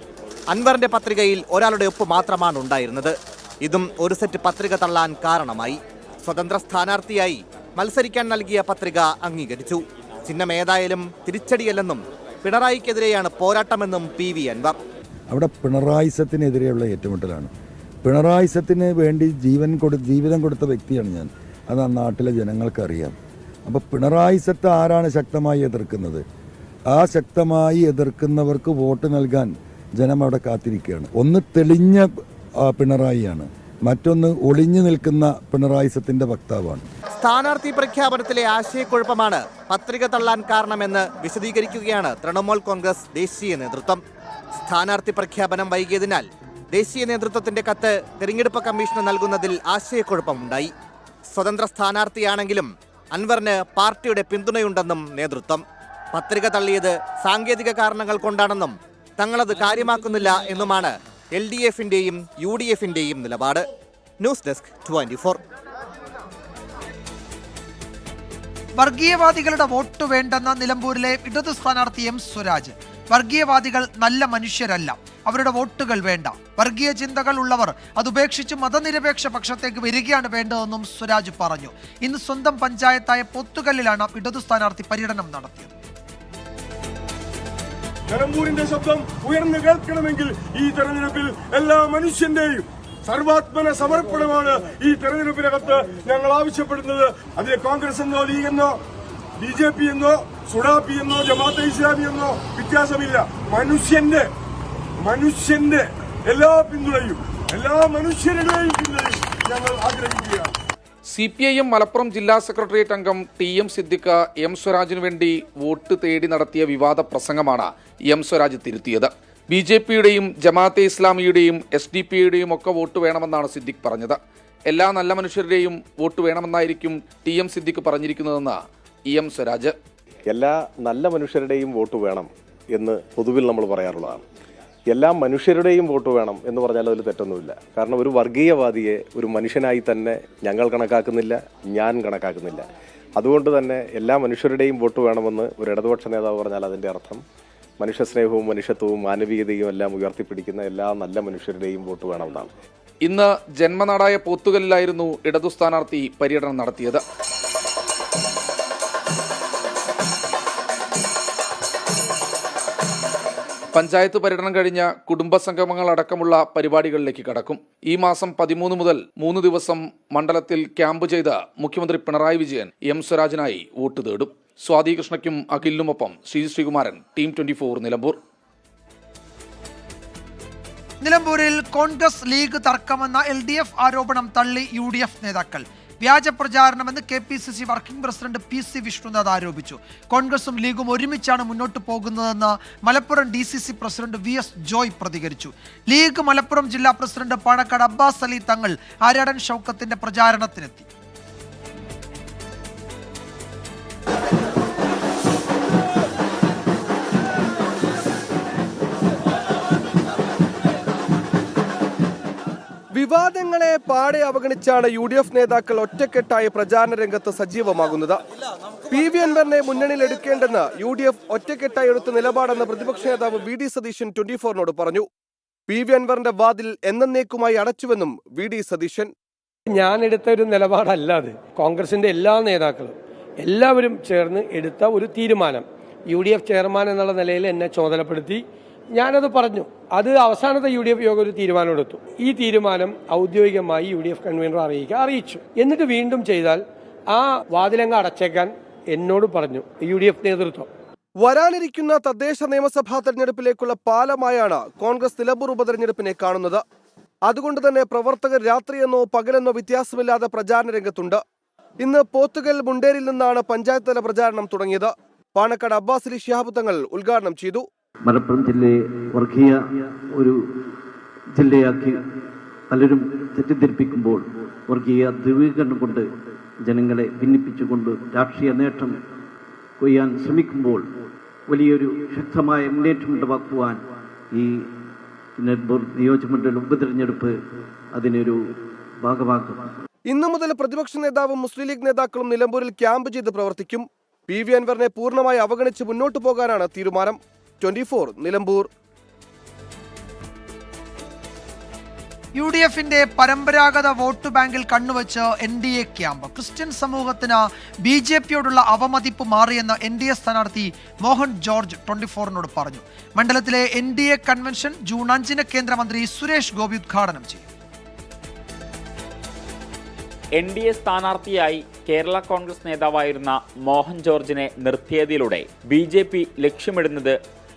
അൻവറിന്റെ പത്രികയിൽ ഒരാളുടെ ഒപ്പ് മാത്രമാണ് ഉണ്ടായിരുന്നത്. ഇതും ഒരു സെറ്റ് പത്രിക തള്ളാൻ കാരണമായി. സ്വതന്ത്ര സ്ഥാനാർത്ഥിയായി മത്സരിക്കാൻ നൽകിയ പത്രിക അംഗീകരിച്ചു. ചിഹ്നം ഏതായാലും തിരിച്ചടിയല്ലെന്നും പിണറായിക്കെതിരെയാണ് പോരാട്ടമെന്നും PV അൻവർ. അവിടെ പിണറായിസത്തിനെതിരെയുള്ള ഏറ്റുമുട്ടലാണ്. പിണറായിസത്തിന് വേണ്ടി ജീവിതം കൊടുത്ത വ്യക്തിയാണ് ഞാൻ. അത് ആ നാട്ടിലെ ജനങ്ങൾക്കറിയാം. അപ്പോൾ പിണറായിസത്തെ ആരാണ് ശക്തമായി എതിർക്കുന്നത്? ആ ശക്തമായി എതിർക്കുന്നവർക്ക് വോട്ട് നൽകാൻ ജനം അവിടെ കാത്തിരിക്കുകയാണ്. ഒന്ന് തെളിഞ്ഞ പിണറായിയാണ്, മറ്റൊന്ന് ഒളിഞ്ഞു നിൽക്കുന്ന പിണറായിസത്തിന്റെ വക്താവാണ്. സ്ഥാനാർത്ഥി പ്രഖ്യാപനത്തിലെ ആശയക്കുഴപ്പമാണ് പത്രിക തള്ളാൻ കാരണമെന്ന് വിശദീകരിക്കുകയാണ് തൃണമൂൽ കോൺഗ്രസ് ദേശീയ നേതൃത്വം. സ്ഥാനാർത്ഥി പ്രഖ്യാപനം വൈകിയതിനാൽ ദേശീയ നേതൃത്വത്തിന്റെ കത്ത് തെരഞ്ഞെടുപ്പ് കമ്മീഷന് നൽകുന്നതിൽ ആശയക്കുഴപ്പമുണ്ടായി. സ്വതന്ത്ര സ്ഥാനാർത്ഥിയാണെങ്കിലും അൻവറിന് പാർട്ടിയുടെ പിന്തുണയുണ്ടെന്നും നേതൃത്വം. പത്രിക തള്ളിയത് സാങ്കേതിക കാരണങ്ങൾ കൊണ്ടാണെന്നും തങ്ങളത് കാര്യമാക്കുന്നില്ല എന്നുമാണ് LDFന്റെയും UDFന്റെയും നിലപാട്. News desk 24. വർഗീയവാദികളുടെ വോട്ട് വേണ്ടെന്ന നിലമ്പൂരിലെ ഇടതു സ്ഥാനാർത്ഥി M സ്വരാജ്. വർഗീയവാദികൾ നല്ല മനുഷ്യരല്ല, അവരുടെ വോട്ടുകൾ വേണ്ട. വർഗീയ ചിന്തകൾ ഉള്ളവർ അതുപേക്ഷിച്ച് മതനിരപേക്ഷ പക്ഷത്തേക്ക് വരികയാണ് വേണ്ടതെന്നും സ്വരാജ് പറഞ്ഞു. ഇന്ന് സ്വന്തം പഞ്ചായത്തായ പോത്തുകല്ലിലാണ് ഇടതു സ്ഥാനാർത്ഥി പര്യടനം നടത്തിയത്. നിലമ്പൂരിന്റെ ശബ്ദം ഉയർന്നു കേൾക്കണമെങ്കിൽ ഈ തെരഞ്ഞെടുപ്പിൽ എല്ലാ മനുഷ്യന്റെയും സർവാത്മന സമർപ്പണമാണ് ഈ തെരഞ്ഞെടുപ്പിനകത്ത് ഞങ്ങൾ ആവശ്യപ്പെടുന്നത്. അതിൽ കോൺഗ്രസ് എന്നോ ലീഗ് എന്നോ BJP എന്നോ സുഡാപ്പി എന്നോ ജമാഅത്തെ ഇസ്ലാമി എന്നോ വ്യത്യാസമില്ല. മനുഷ്യന്റെ എല്ലാ പിന്തുണയും, എല്ലാ മനുഷ്യരുടെയും പിന്തുണയും ഞങ്ങൾ ആഗ്രഹിക്കുകയാണ്. CPIM മലപ്പുറം ജില്ലാ സെക്രട്ടേറിയറ്റ് അംഗം TM സിദ്ദിഖ് M സ്വരാജിനു വേണ്ടി വോട്ട് തേടി നടത്തിയ വിവാദ പ്രസംഗമാണ് M സ്വരാജ് തിരുത്തിയത്. BJPയുടെയും ജമാഅത്തെ ഇസ്ലാമിയുടെയും SDP-യുടെയും ഒക്കെ വോട്ട് വേണമെന്നാണ് സിദ്ദിഖ് പറഞ്ഞത്. എല്ലാ നല്ല മനുഷ്യരുടെയും വോട്ട് വേണമെന്നായിരിക്കും TM സിദ്ദിഖ് പറഞ്ഞിരിക്കുന്നതെന്ന് M സ്വരാജ്. എല്ലാ നല്ല മനുഷ്യരുടെയും വോട്ട് വേണം എന്ന് പൊതുവിൽ നമ്മൾ പറയാറുള്ളതാണ്. എല്ലാ മനുഷ്യരുടെയും വോട്ട് വേണം എന്ന് പറഞ്ഞാൽ അതിൽ തെറ്റൊന്നുമില്ല. കാരണം ഒരു വർഗീയവാദിയെ ഒരു മനുഷ്യനായി തന്നെ ഞങ്ങൾ കണക്കാക്കുന്നില്ല, ഞാൻ കണക്കാക്കുന്നില്ല. അതുകൊണ്ട് തന്നെ എല്ലാ മനുഷ്യരുടെയും വോട്ട് വേണമെന്ന് ഒരു ഇടതുപക്ഷ നേതാവ് പറഞ്ഞാൽ അതിൻ്റെ അർത്ഥം മനുഷ്യസ്നേഹവും മനുഷ്യത്വവും മാനവികതയും എല്ലാം ഉയർത്തിപ്പിടിക്കുന്ന എല്ലാ നല്ല മനുഷ്യരുടെയും വോട്ട് വേണമെന്നാണ്. ഇന്ന് ജന്മനാടായ പോത്തുകല്ലിലായിരുന്നു ഇടതു സ്ഥാനാർത്ഥി പര്യടനം നടത്തിയത്. പഞ്ചായത്ത് പര്യടനം കഴിഞ്ഞ കുടുംബസംഗമങ്ങൾ അടക്കമുള്ള പരിപാടികളിലേക്ക് കടക്കും. ഈ മാസം 13 മുതൽ 3 ദിവസം മണ്ഡലത്തിൽ ക്യാമ്പ് ചെയ്ത മുഖ്യമന്ത്രി പിണറായി വിജയൻ M സ്വരാജിനായി വോട്ട് തേടും. സ്വാതി കൃഷ്ണയ്ക്കും അഖിലിനുമൊപ്പം ശ്രീകുമാരൻ, ടീം 24 നിലമ്പൂർ. നിലമ്പൂരിൽ കോൺഗ്രസ് ലീഗ് തർക്കമെന്ന LDF ആരോപണം തള്ളി UDF നേതാക്കൾ. വ്യാജ പ്രചാരണമെന്ന് KPCC working president PC Vishnunath ആരോപിച്ചു. കോൺഗ്രസും ലീഗും ഒരുമിച്ചാണ് മുന്നോട്ട് പോകുന്നതെന്ന് Malappuram DCC president VS Joy പ്രതികരിച്ചു. ലീഗ് മലപ്പുറം ജില്ലാ പ്രസിഡന്റ് പാണക്കാട് അബ്ബാസ് അലി തങ്ങൾ ആര്യാടൻ ഷൗക്കത്തിന്റെ പ്രചാരണത്തിനെത്തി. വിവാദങ്ങളെ പാടെ അവഗണിച്ചാണ് UDF നേതാക്കൾ ഒറ്റക്കെട്ടായ പ്രചാരണ രംഗത്ത് സജീവമാകുന്നത്. PV അൻവറിനെ മുന്നണിയിൽ എടുക്കേണ്ടെന്ന് UDF ഒറ്റക്കെട്ടായി എടുത്ത നിലപാടെന്ന് പ്രതിപക്ഷ നേതാവ് VD സതീശൻ 24നോട് പറഞ്ഞു. PV അൻവറിന്റെ വാതിൽ എന്നേക്കുമായി അടച്ചുവെന്നും VD സതീശൻ. ഞാൻ എടുത്ത ഒരു നിലപാടല്ല അത്. കോൺഗ്രസിന്റെ എല്ലാ നേതാക്കളും എല്ലാവരും ചേർന്ന് എടുത്ത ഒരു തീരുമാനം. UDF ചെയർമാൻ എന്നുള്ള നിലയിൽ എന്നെ ചുമതലപ്പെടുത്തി. ഞാനത് പറഞ്ഞു. അത് അവസാനത്തെ UDF യോഗം ഒരു തീരുമാനമെടുത്തു. ഈ തീരുമാനം ഔദ്യോഗികമായി UDF കൺവീനർ അറിയിച്ചു. എന്നിട്ട് വീണ്ടും ചെയ്താൽ ആ വാതിലങ്ങ് അടച്ചേക്കാൻ എന്നോട് പറഞ്ഞു UDF നേതൃത്വം. വരാനിരിക്കുന്ന തദ്ദേശ നിയമസഭാ തെരഞ്ഞെടുപ്പിലേക്കുള്ള പാലമായാണ് കോൺഗ്രസ് നിലമ്പൂർ ഉപതെരഞ്ഞെടുപ്പിനെ കാണുന്നത്. അതുകൊണ്ട് തന്നെ പ്രവർത്തകർ രാത്രിയെന്നോ പകലെന്നോ വ്യത്യാസമില്ലാതെ പ്രചാരണ രംഗത്തുണ്ട്. ഇന്ന് പോത്തുകൽ മുണ്ടേരിൽ നിന്നാണ് പഞ്ചായത്ത് തല പ്രചാരണം തുടങ്ങിയത്. പാണക്കാട് അബ്ബാസ് അലി ശിഹാബ് തങ്ങൾ ഉദ്ഘാടനം ചെയ്തു. മലപ്പുറം ജില്ലയെ വർഗീയ ഒരു ജില്ലയാക്കി പലരും തെറ്റിദ്ധരിപ്പിക്കുമ്പോൾ, വർഗീയ ധ്രുവീകരണം കൊണ്ട് ജനങ്ങളെ ഭിന്നിപ്പിച്ചുകൊണ്ട് രാഷ്ട്രീയ നേട്ടം കൊയ്യാൻ ശ്രമിക്കുമ്പോൾ വലിയൊരു ശക്തമായ മുന്നേറ്റം ഉണ്ടാക്കുവാൻ ഈ നിലമ്പൂർ നിയോജകമണ്ഡലം ഉപതെരഞ്ഞെടുപ്പ് അതിനൊരു ഭാഗമാകും. ഇന്നു മുതൽ പ്രതിപക്ഷ നേതാവും മുസ്ലിം ലീഗ് നേതാക്കളും നിലമ്പൂരിൽ ക്യാമ്പ് ചെയ്ത് പ്രവർത്തിക്കും. PV അൻവറിനെ പൂർണ്ണമായി അവഗണിച്ച് മുന്നോട്ടു പോകാനാണ് തീരുമാനം. 24 നിലമ്പൂർ. UDFന്റെ പരമ്പരാഗത വോട്ട് ബാങ്കിൽ കണ്ണുവച്ച് NDA ക്യാമ്പ്. ക്രിസ്ത്യൻ സമൂഹത്തിന് BJPയോടുള്ള അവമതിപ്പ് മാറിയെന്ന് NDA സ്ഥാനാർത്ഥി മോഹൻ ജോർജ് 24നോട് പറഞ്ഞു. മണ്ഡലത്തിലെ NDA കൺവെൻഷൻ ജൂൺ 5 കേന്ദ്രമന്ത്രി സുരേഷ് ഗോപി ഉദ്ഘാടനം ചെയ്യും. NDA സ്ഥാനാർത്ഥിയായി കേരള കോൺഗ്രസ് നേതാവായിരുന്ന മോഹൻ ജോർജിനെ നിർത്തിയതിലൂടെ BJP ലക്ഷ്യമിടുന്നത്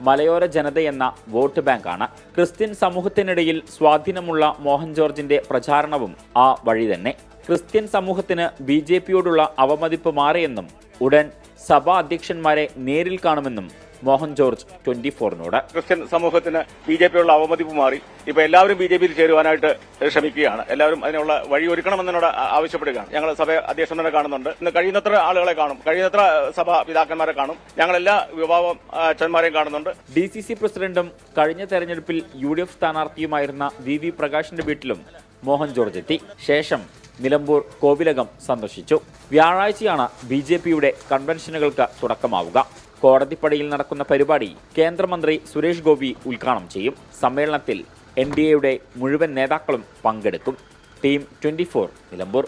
മലയോര ജനതയെന്ന വോട്ട് ബാങ്കാണ്. ക്രിസ്ത്യൻ സമൂഹത്തിനിടയിൽ സ്വാധീനമുള്ള മോഹൻ ജോർജിന്റെ പ്രചാരണവും ആ വഴി തന്നെ. ക്രിസ്ത്യൻ സമൂഹത്തിന് BJPയോടുള്ള അവമതിപ്പ് മാറിയെന്നും ഉടൻ സഭാ അധ്യക്ഷന്മാരെ നേരിൽ കാണുമെന്നും മോഹൻ ജോർജ് 24നോട്. ക്രിസ്ത്യൻ സമൂഹത്തിന് BJPയുള്ള അവമതിപ്പ് മാറി. ഇപ്പൊ എല്ലാവരും BJPയിൽ ചേരുവാനായിട്ട് ശ്രമിക്കുകയാണ്. എല്ലാവരും അതിനുള്ള വഴി ഒരുക്കണമെന്നതിനോട് ആവശ്യപ്പെടുകയാണ്. ഞങ്ങൾ സഭ അധ്യക്ഷന്മാരെ കാണുന്നുണ്ട്. ഇന്ന് കഴിയുന്നത്ര ആളുകളെ കാണും, കഴിയുന്നത്ര സഭാ പിതാക്കന്മാരെ കാണും. ഞങ്ങളെല്ലാ വിഭാഗം അച്ഛന്മാരെയും കാണുന്നുണ്ട്. DCC പ്രസിഡന്റും കഴിഞ്ഞ തെരഞ്ഞെടുപ്പിൽ UDF സ്ഥാനാർത്ഥിയുമായിരുന്ന VV പ്രകാശിന്റെ വീട്ടിലും മോഹൻ ജോർജ് എത്തി. ശേഷം നിലമ്പൂർ കോവിലകം സന്ദർശിച്ചു. വ്യാഴാഴ്ചയാണ് BJPയുടെ കൺവെൻഷനുകൾക്ക് തുടക്കമാവുക. കോടതിപ്പടിയിൽ നടക്കുന്ന പരിപാടി കേന്ദ്രമന്ത്രി സുരേഷ് ഗോപി ഉദ്ഘാടനം ചെയ്യും. സമ്മേളനത്തിൽ NDAയുടെ മുഴുവൻ നേതാക്കളും പങ്കെടുക്കും. ടീം 24 നിലമ്പൂർ.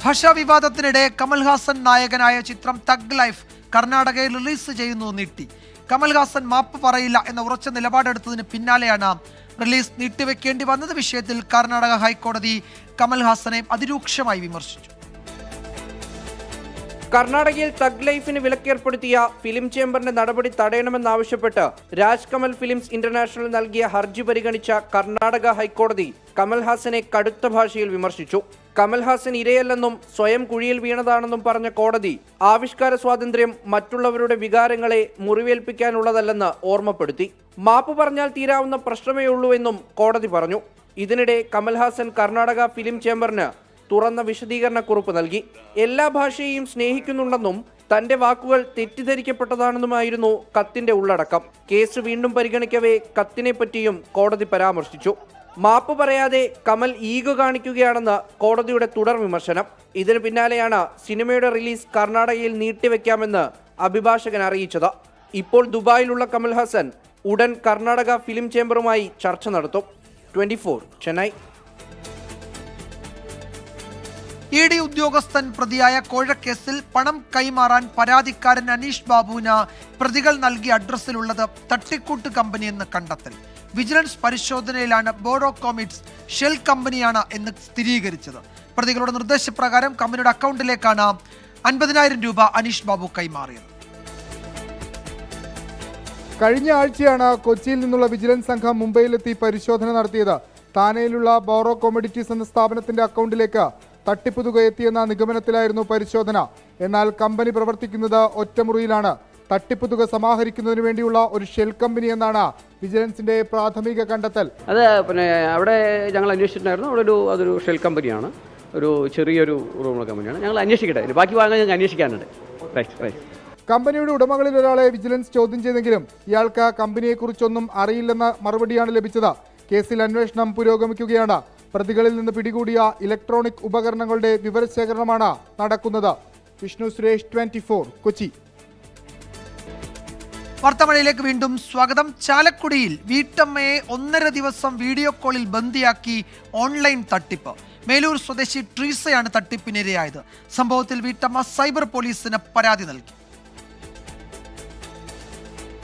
ഭാഷാ വിവാദത്തിനിടെ കമൽഹാസൻ നായകനായ ചിത്രം തഗ് ലൈഫ് കർണാടകയിൽ റിലീസ് ചെയ്യുന്നു നീട്ടി. കമൽഹാസൻ മാപ്പ് പറയില്ല എന്ന ഉറച്ച നിലപാടെടുത്തതിന് പിന്നാലെയാണ് റിലീസ് നീട്ടിവെക്കേണ്ടി വന്നത്. വിഷയത്തിൽ കർണാടക ഹൈക്കോടതി കമൽഹാസനെ അതിരൂക്ഷമായി വിമർശിച്ചു. കർണാടകയിൽ തഗ് ലൈഫിന് വിലക്കേർപ്പെടുത്തിയ ഫിലിം ചേംബറിന്റെ നടപടി തടയണമെന്നാവശ്യപ്പെട്ട് രാജ് കമൽ ഫിലിംസ് ഇന്റർനാഷണൽ നൽകിയ ഹർജി പരിഗണിച്ച കർണാടക ഹൈക്കോടതി കമൽഹാസനെ കടുത്ത ഭാഷയിൽ വിമർശിച്ചു. കമൽഹാസൻ ഇരയല്ലെന്നും സ്വയം കുഴിയിൽ വീണതാണെന്നും പറഞ്ഞ കോടതി ആവിഷ്കാര സ്വാതന്ത്ര്യം മറ്റുള്ളവരുടെ വികാരങ്ങളെ മുറിവേൽപ്പിക്കാനുള്ളതല്ലെന്ന് ഓർമ്മപ്പെടുത്തി. മാപ്പ് പറഞ്ഞാൽ തീരാവുന്ന പ്രശ്നമേ ഉള്ളൂ എന്നും കോടതി പറഞ്ഞു. ഇതിനിടെ കമൽഹാസൻ കർണാടക ഫിലിം ചേംബറിന് തുറന്ന വിശദീകരണക്കുറിപ്പ് നൽകി. എല്ലാ ഭാഷയെയും സ്നേഹിക്കുന്നുണ്ടെന്നും തന്റെ വാക്കുകൾ തെറ്റിദ്ധരിക്കപ്പെട്ടതാണെന്നുമായിരുന്നു കത്തിന്റെ ഉള്ളടക്കം. കേസ് വീണ്ടും പരിഗണിക്കവേ കത്തിനെ പറ്റിയും കോടതി പരാമർശിച്ചു. മാപ്പ് പറയാതെ കമൽ ഈഗോ കാണിക്കുകയാണെന്ന് കോടതിയുടെ തുടർ വിമർശനം. ഇതിന് പിന്നാലെയാണ് സിനിമയുടെ റിലീസ് കർണാടകയിൽ നീട്ടിവെക്കാമെന്ന് അഭിഭാഷകൻ അറിയിച്ചത്. ഇപ്പോൾ ദുബായിലുള്ള കമൽഹാസൻ ഉടൻ കർണാടക ഫിലിം ചേംബറുമായി ചർച്ച നടത്തും. 24 ചെന്നൈ. ED ഉദ്യോഗസ്ഥൻ പ്രതിയായ കോഴക്കേസിൽ പണം കൈമാറാൻ പരാതിക്കാരൻ അനീഷ് ബാബുവിന് പ്രതികൾ നൽകിയ അഡ്രസ്സിലുള്ളത് തട്ടിക്കൂട്ട് കമ്പനിയെന്ന് കണ്ടെത്തൽ. വിജിലൻസ് പരിശോധനയിലാണ് ബോറോകോമിറ്റ്സ് ഷെൽ കമ്പനിയാണ് എന്ന് സ്ഥിരീകരിച്ചത്. പ്രതികളുടെ നിർദ്ദേശപ്രകാരം കമ്പനിയുടെ അക്കൗണ്ടിലേക്കാണ് 50,000 രൂപ അനീഷ് ബാബു കൈമാറിയത്. കഴിഞ്ഞ ആഴ്ചയാണ് കൊച്ചിയിൽ നിന്നുള്ള വിജിലൻസ് സംഘം മുംബൈയിലെത്തി പരിശോധന നടത്തിയത്. താനെയിലുള്ള ബോറോ കോമഡിറ്റീസ് എന്ന സ്ഥാപനത്തിന്റെ അക്കൗണ്ടിലേക്ക് തട്ടിപ്പ് തുക എത്തിയെന്ന നിഗമനത്തിലായിരുന്നു പരിശോധന. എന്നാൽ കമ്പനി പ്രവർത്തിക്കുന്നത് ഒറ്റമുറിയിലാണ്. തട്ടിപ്പ് തുക സമാഹരിക്കുന്നതിന് വേണ്ടിയുള്ള ഒരു ഷെൽ കമ്പനി എന്നാണ് വിജിലൻസിന്റെ പ്രാഥമിക കണ്ടെത്തൽ. അത് അവിടെ ഞങ്ങൾ അന്വേഷിച്ചിട്ടുണ്ടായിരുന്നു. അവിടെ അതൊരു ഷെൽ കമ്പനിയാണ്, ഒരു ചെറിയൊരു റൂമുള്ള കമ്പനിയാണ്. ഞങ്ങൾ അന്വേഷിക്കട്ടെ, ബാക്കി ഭാഗങ്ങൾ ഞങ്ങൾക്ക് അന്വേഷിക്കാനുണ്ട്. കമ്പനിയുടെ ഉടമകളിൽ ഒരാളെ വിജിലൻസ് ചോദ്യം ചെയ്തെങ്കിലും ഇയാൾക്ക് കമ്പനിയെക്കുറിച്ചൊന്നും അറിയില്ലെന്ന മറുപടിയാണ് ലഭിച്ചത്. കേസിൽ അന്വേഷണം പുരോഗമിക്കുകയാണ്. പ്രതികളിൽ നിന്ന് പിടികൂടിയ ഇലക്ട്രോണിക് ഉപകരണങ്ങളുടെ വിവരശേഖരണമാണ് നടക്കുന്നത്. വിഷ്ണു സുരേഷ്, 24 കൊച്ചി. വാർത്താമഴയിലേക്ക് വീണ്ടും സ്വാഗതം. ചാലക്കുടിയിൽ വീട്ടമ്മയെ 1.5 ദിവസം വീഡിയോ കോളിൽ ബന്ദിയാക്കി ഓൺലൈൻ തട്ടിപ്പ്. മേലൂർ സ്വദേശി ട്രീസയാണ് തട്ടിപ്പിനിരയായത്. സംഭവത്തിൽ വീട്ടമ്മ സൈബർ പോലീസിന് പരാതി നൽകി.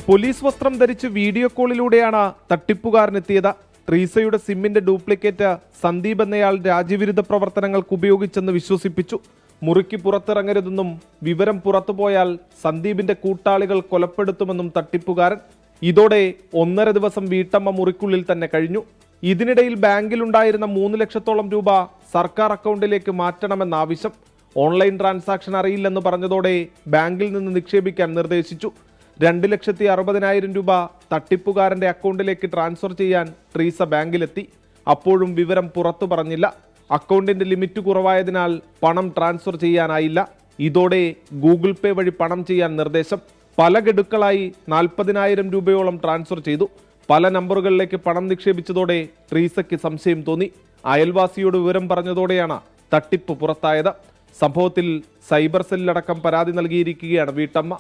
പോലീസ് വസ്ത്രം ധരിച്ച് വീഡിയോ കോളിലൂടെയാണ് തട്ടിപ്പുകാരനെത്തിയത്. ട്രീസയുടെ സിമ്മിന്റെ ഡ്യൂപ്ലിക്കേറ്റ് സന്ദീപ് എന്നയാൾ രാജ്യവിരുദ്ധ പ്രവർത്തനങ്ങൾക്ക് ഉപയോഗിച്ചെന്ന് വിശ്വസിപ്പിച്ചു. മുറിക്ക് പുറത്തിറങ്ങരുതെന്നും വിവരം പുറത്തുപോയാൽ സന്ദീപിന്റെ കൂട്ടാളികൾ കൊലപ്പെടുത്തുമെന്നും തട്ടിപ്പുകാരൻ. ഇതോടെ 1.5 ദിവസം വീട്ടമ്മ മുറിക്കുള്ളിൽ തന്നെ കഴിഞ്ഞു. ഇതിനിടയിൽ ബാങ്കിലുണ്ടായിരുന്ന 3 ലക്ഷത്തോളം രൂപ സർക്കാർ അക്കൗണ്ടിലേക്ക് മാറ്റണമെന്ന ആവശ്യം. ഓൺലൈൻ ട്രാൻസാക്ഷൻ അറിയില്ലെന്ന് പറഞ്ഞതോടെ ബാങ്കിൽ നിന്ന് നിക്ഷേപിക്കാൻ നിർദ്ദേശിച്ചു. 2,60,000 രൂപ തട്ടിപ്പുകാരന്റെ അക്കൗണ്ടിലേക്ക് ട്രാൻസ്ഫർ ചെയ്യാൻ ട്രീസ ബാങ്കിലെത്തി. അപ്പോഴും വിവരം പുറത്തു പറഞ്ഞില്ല. അക്കൗണ്ടിന്റെ ലിമിറ്റ് കുറവായതിനാൽ പണം ട്രാൻസ്ഫർ ചെയ്യാനായില്ല. ഇതോടെ ഗൂഗിൾ പേ വഴി പണം ചെയ്യാൻ നിർദ്ദേശം. പല ഗഡുക്കളായി 40,000 രൂപയോളം ട്രാൻസ്ഫർ ചെയ്തു. പല നമ്പറുകളിലേക്ക് പണം നിക്ഷേപിച്ചതോടെ ട്രീസയ്ക്ക് സംശയം തോന്നി. അയൽവാസിയോട് വിവരം പറഞ്ഞതോടെയാണ് തട്ടിപ്പ് പുറത്തായത്. സംഭവത്തിൽ സൈബർ സെല്ലടക്കം പരാതി നൽകിയിരിക്കുകയാണ് വീട്ടമ്മ.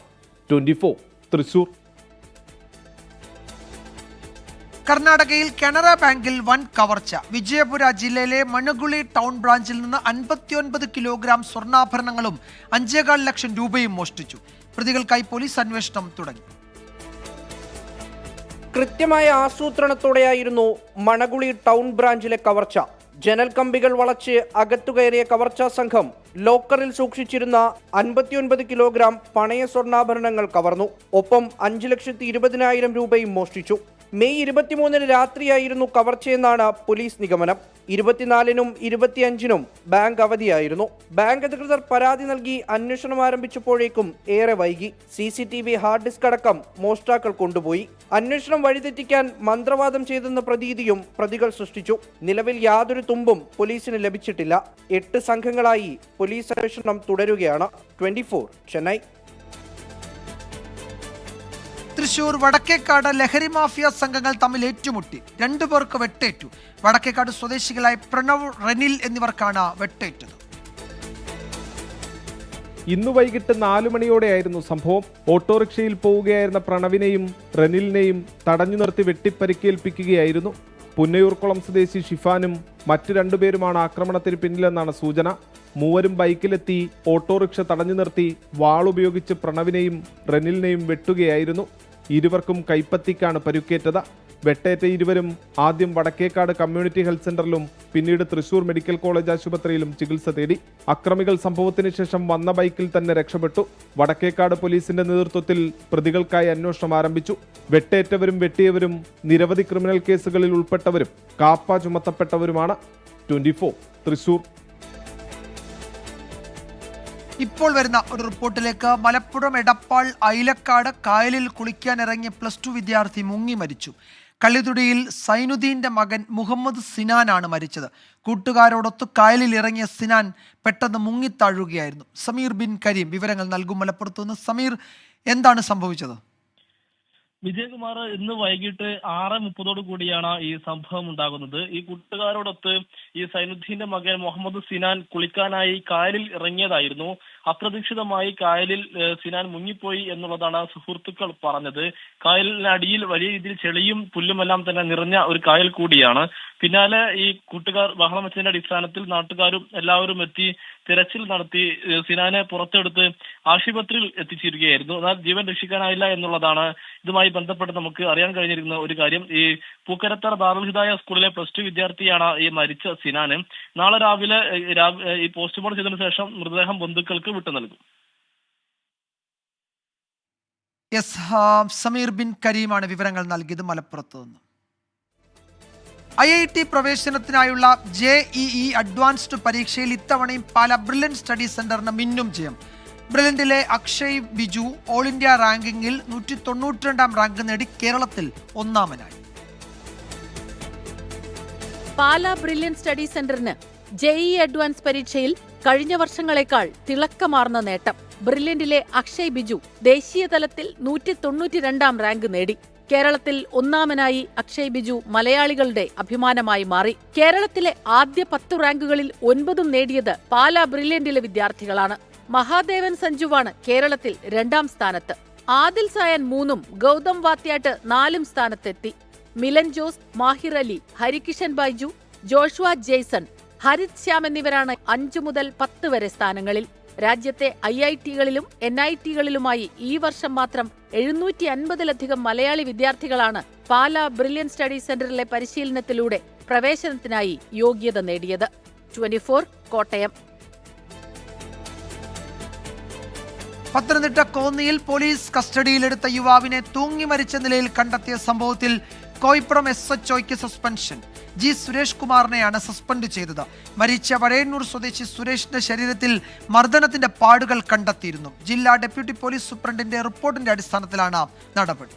24 തൃശൂർ. കർണാടകയിൽ കാനറ ബാങ്കിൽ വൻ കവർച്ച. വിജയപുര ജില്ലയിലെ മണഗുളി ടൗൺ ബ്രാഞ്ചിൽ നിന്ന് 59 കിലോഗ്രാം സ്വർണ്ണാഭരണങ്ങളും 5.25 ലക്ഷം രൂപയും മോഷ്ടിച്ചു. പ്രതികൾക്കായി പോലീസ് അന്വേഷണം തുടങ്ങി. കൃത്യമായ ആസൂത്രണത്തോടെയായിരുന്നു മണഗുളി ടൗൺ ബ്രാഞ്ചിലെ കവർച്ച. ജനൽ കമ്പികൾ വളച്ച് അകത്തുകയറിയ കവർച്ചാ സംഘം ലോക്കറിൽ സൂക്ഷിച്ചിരുന്ന 59 കിലോഗ്രാം പണയ സ്വർണ്ണാഭരണങ്ങൾ കവർന്നു. ഒപ്പം 5,20,000 രൂപയും മോഷ്ടിച്ചു. മെയ് 23 രാത്രിയായിരുന്നു കവർച്ചയെന്നാണ് പോലീസ് നിഗമനം. 24-നും 25-നും ബാങ്ക് അവധിയായിരുന്നു. ബാങ്ക് അധികൃതർ പരാതി നൽകി അന്വേഷണം ആരംഭിച്ചപ്പോഴേക്കും ഏറെ വൈകി. CCTV ഹാർഡ് ഡിസ്ക് അടക്കം മോഷ്ടാക്കൾ കൊണ്ടുപോയി. അന്വേഷണം വഴിതെറ്റിക്കാൻ മന്ത്രവാദം ചെയ്തെന്ന പ്രതീതിയും പ്രതികൾ സൃഷ്ടിച്ചു. നിലവിൽ യാതൊരു തുമ്പും പോലീസിന് ലഭിച്ചിട്ടില്ല. 8 സംഘങ്ങളായി പോലീസ് അന്വേഷണം തുടരുകയാണ്. 24 ചെന്നൈ. തൃശൂർ വടക്കേക്കാട് ലഹരി മാഫിയ സംഘങ്ങൾ തമ്മിൽ ഏറ്റുമുട്ടി. 2 പേർക്ക് വെട്ടേറ്റു. വടക്കേക്കാട് സ്വദേശികളായ പ്രണവ്, റെനിൽ എന്നിവർക്കാണ് വെട്ടേറ്റത്. ഇന്നു വൈകിട്ട് 4 മണിയോടെയായിരുന്നു സംഭവം. ഓട്ടോറിക്ഷയിൽ പോവുകയായിരുന്ന പ്രണവിനെയും റെനിലിനെയും തടഞ്ഞു നിർത്തി വെട്ടിപ്പരിക്കേൽപ്പിക്കുകയായിരുന്നു. പുന്നയൂർക്കുളം സ്വദേശി ഷിഫാനും മറ്റു 2 പേരുമാണ് ആക്രമണത്തിന് പിന്നിലെന്നാണ് സൂചന. 3 ബൈക്കിലെത്തി ഓട്ടോറിക്ഷ തടഞ്ഞു നിർത്തി വാളുപയോഗിച്ച് പ്രണവിനെയും റെനിലിനെയും വെട്ടുകയായിരുന്നു. ഇരുവർക്കും കൈപ്പത്തിക്കാണ് പരുക്കേറ്റത്. വെട്ടേറ്റ ഇരുവരും ആദ്യം വടക്കേക്കാട് കമ്മ്യൂണിറ്റി ഹെൽത്ത് സെന്ററിലും പിന്നീട് തൃശൂർ മെഡിക്കൽ കോളേജ് ആശുപത്രിയിലും ചികിത്സ തേടി. അക്രമികൾ സംഭവത്തിന് ശേഷം വന്ന ബൈക്കിൽ തന്നെ രക്ഷപ്പെട്ടു. വടക്കേക്കാട് പോലീസിന്റെ നേതൃത്വത്തിൽ പ്രതികൾക്കായി അന്വേഷണം ആരംഭിച്ചു. വെട്ടേറ്റവരും വെട്ടിയവരും നിരവധി ക്രിമിനൽ കേസുകളിൽ ഉൾപ്പെട്ടവരും കാപ്പ ചുമത്തപ്പെട്ടവരുമാണ്. 24 തൃശൂർ. ഇപ്പോൾ വരുന്ന ഒരു റിപ്പോർട്ടിലേക്ക്. മലപ്പുറം എടപ്പാൾ ഐലക്കാട് കായലിൽ കുളിക്കാനിറങ്ങിയ +2 വിദ്യാർത്ഥി മുങ്ങി മരിച്ചു. കള്ളിതുടിയിൽ സൈനുദ്ദീന്റെ മകൻ മുഹമ്മദ് സിനാനാണ് മരിച്ചത്. കൂട്ടുകാരോടൊത്ത് കായലിൽ ഇറങ്ങിയ സിനാൻ പെട്ടെന്ന് മുങ്ങിത്താഴുകയായിരുന്നു. സമീർ ബിൻ കരീം വിവരങ്ങൾ നൽകും മലപ്പുറത്തുനിന്ന്. സമീർ, എന്താണ് സംഭവിച്ചത്? വിജയകുമാർ, ഇന്ന് വൈകിട്ട് 6:30 കൂടിയാണ് ഈ സംഭവം ഉണ്ടാകുന്നത്. ഈ കൂട്ടുകാരോടൊത്ത് ഈ സൈനുദ്ദീന്റെ മകൻ മുഹമ്മദ് സിനാൻ കുളിക്കാനായി കായലിൽ ഇറങ്ങിയതായിരുന്നു. അപ്രതീക്ഷിതമായി കായലിൽ സിനാൻ മുങ്ങിപ്പോയി എന്നുള്ളതാണ് സുഹൃത്തുക്കൾ പറഞ്ഞത്. കായലിനടിയിൽ വലിയ രീതിയിൽ ചെളിയും പുല്ലുമെല്ലാം തന്നെ നിറഞ്ഞ ഒരു കായൽ കൂടിയാണ്. പിന്നാലെ ഈ കൂട്ടുകാർ ബഹളം വെച്ചതിന്റെ അടിസ്ഥാനത്തിൽ നാട്ടുകാരും എല്ലാവരും എത്തി തിരച്ചിൽ നടത്തി സിനാനെ പുറത്തെടുത്ത് ആശുപത്രിയിൽ എത്തിച്ചിരിക്കുകയായിരുന്നു. എന്നാൽ ജീവൻ രക്ഷിക്കാനായില്ല എന്നുള്ളതാണ് ഇതുമായി ബന്ധപ്പെട്ട് നമുക്ക് അറിയാൻ കഴിഞ്ഞിരിക്കുന്ന ഒരു കാര്യം. ഈ പൂക്കരത്തറ ദാറുൽ ഹിദായ സ്കൂളിലെ +2 വിദ്യാർത്ഥിയാണ് ഈ മരിച്ച സിനാന്. നാളെ രാവിലെ ഈ പോസ്റ്റ്മോർട്ടം ചെയ്തതിനു ശേഷം മൃതദേഹം ബന്ധുക്കൾക്ക് വിട്ടു നൽകും. സമീർ ബിൻ കരീമാണ് വിവരങ്ങൾ നൽകിയത് മലപ്പുറത്ത് നിന്ന്. IIT പ്രവേശനത്തിനായുള്ള JEE അഡ്വാൻസ്ഡ് പരീക്ഷയിൽ ഇത്തവണയും പാലാ ബ്രില്യൻറ്റ് സ്റ്റഡി സെന്ററിന് മിന്നും ജയം. ബ്രില്യന്റിലെ അക്ഷയ് ബിജു ഓൾ ഇന്ത്യ റാങ്കിങ്ങിൽ 192 റാങ്ക് നേടി കേരളത്തിൽ ഒന്നാമനായി. പാലാ ബ്രില്യൻറ്റ് സ്റ്റഡി സെന്ററിന് JEE അഡ്വാൻസ് പരീക്ഷയിൽ കഴിഞ്ഞ വർഷങ്ങളെക്കാൾ തിളക്കമാർന്ന നേട്ടം. ബ്രില്യന്റിലെ അക്ഷയ് ബിജു ദേശീയ തലത്തിൽ 192 റാങ്ക് നേടി. കേരളത്തിൽ ഒന്നാമനായി അക്ഷയ് ബിജു മലയാളികളുടെ അഭിമാനമായി മാറി. കേരളത്തിലെ ആദ്യ 10 റാങ്കുകളിൽ 9 നേടിയത് പാലാ ബ്രില്യന്റിലെ വിദ്യാർത്ഥികളാണ്. മഹാദേവൻ സഞ്ജുവാണ് കേരളത്തിൽ 2ാം സ്ഥാനത്ത്. ആദിൽ സായൻ 3ഉം ഗൗതം വാത്യാട്ട് 4ഉം സ്ഥാനത്തെത്തി. മിലൻ ജോസ്, മാഹിർ അലി, ഹരികിഷൻ ബൈജു, ജോഷുവ ജെയ്സൺ, ഹരിത് ശ്യാം എന്നിവരാണ് 5 മുതൽ 10 വരെ സ്ഥാനങ്ങളിൽ. രാജ്യത്തെ IIT-കളിലും NIT-കളിലുമായി ഈ വർഷം മാത്രം 750-ലധികം മലയാളി വിദ്യാർത്ഥികളാണ് പാലാ ബ്രില്യൻറ്റ് സ്റ്റഡി സെന്ററിലെ പരിശീലനത്തിലൂടെ പ്രവേശനത്തിനായി യോഗ്യത നേടിയത്. 24 കോട്ടയം. പത്തനംതിട്ട കോന്നിയിൽ പോലീസ് കസ്റ്റഡിയിലെടുത്ത യുവാവിനെ തൂങ്ങി മരിച്ച നിലയിൽ കണ്ടെത്തിയ സംഭവത്തിൽ കോയിപ്പുറം SHOയ്ക്ക് സസ്പെൻഷൻ. G സുരേഷ് കുമാറിനെയാണ് സസ്പെൻഡ് ചെയ്തത്. മരിച്ച വരയന്നൂർ സ്വദേശി സുരേഷിന്റെ ശരീരത്തിൽ മർദ്ദനത്തിന്റെ പാടുകൾ കണ്ടെത്തിയിരുന്നു. ജില്ലാ ഡെപ്യൂട്ടി പോലീസ് സൂപ്രണ്ടിന്റെ റിപ്പോർട്ടിന്റെ അടിസ്ഥാനത്തിലാണ് നടപടി.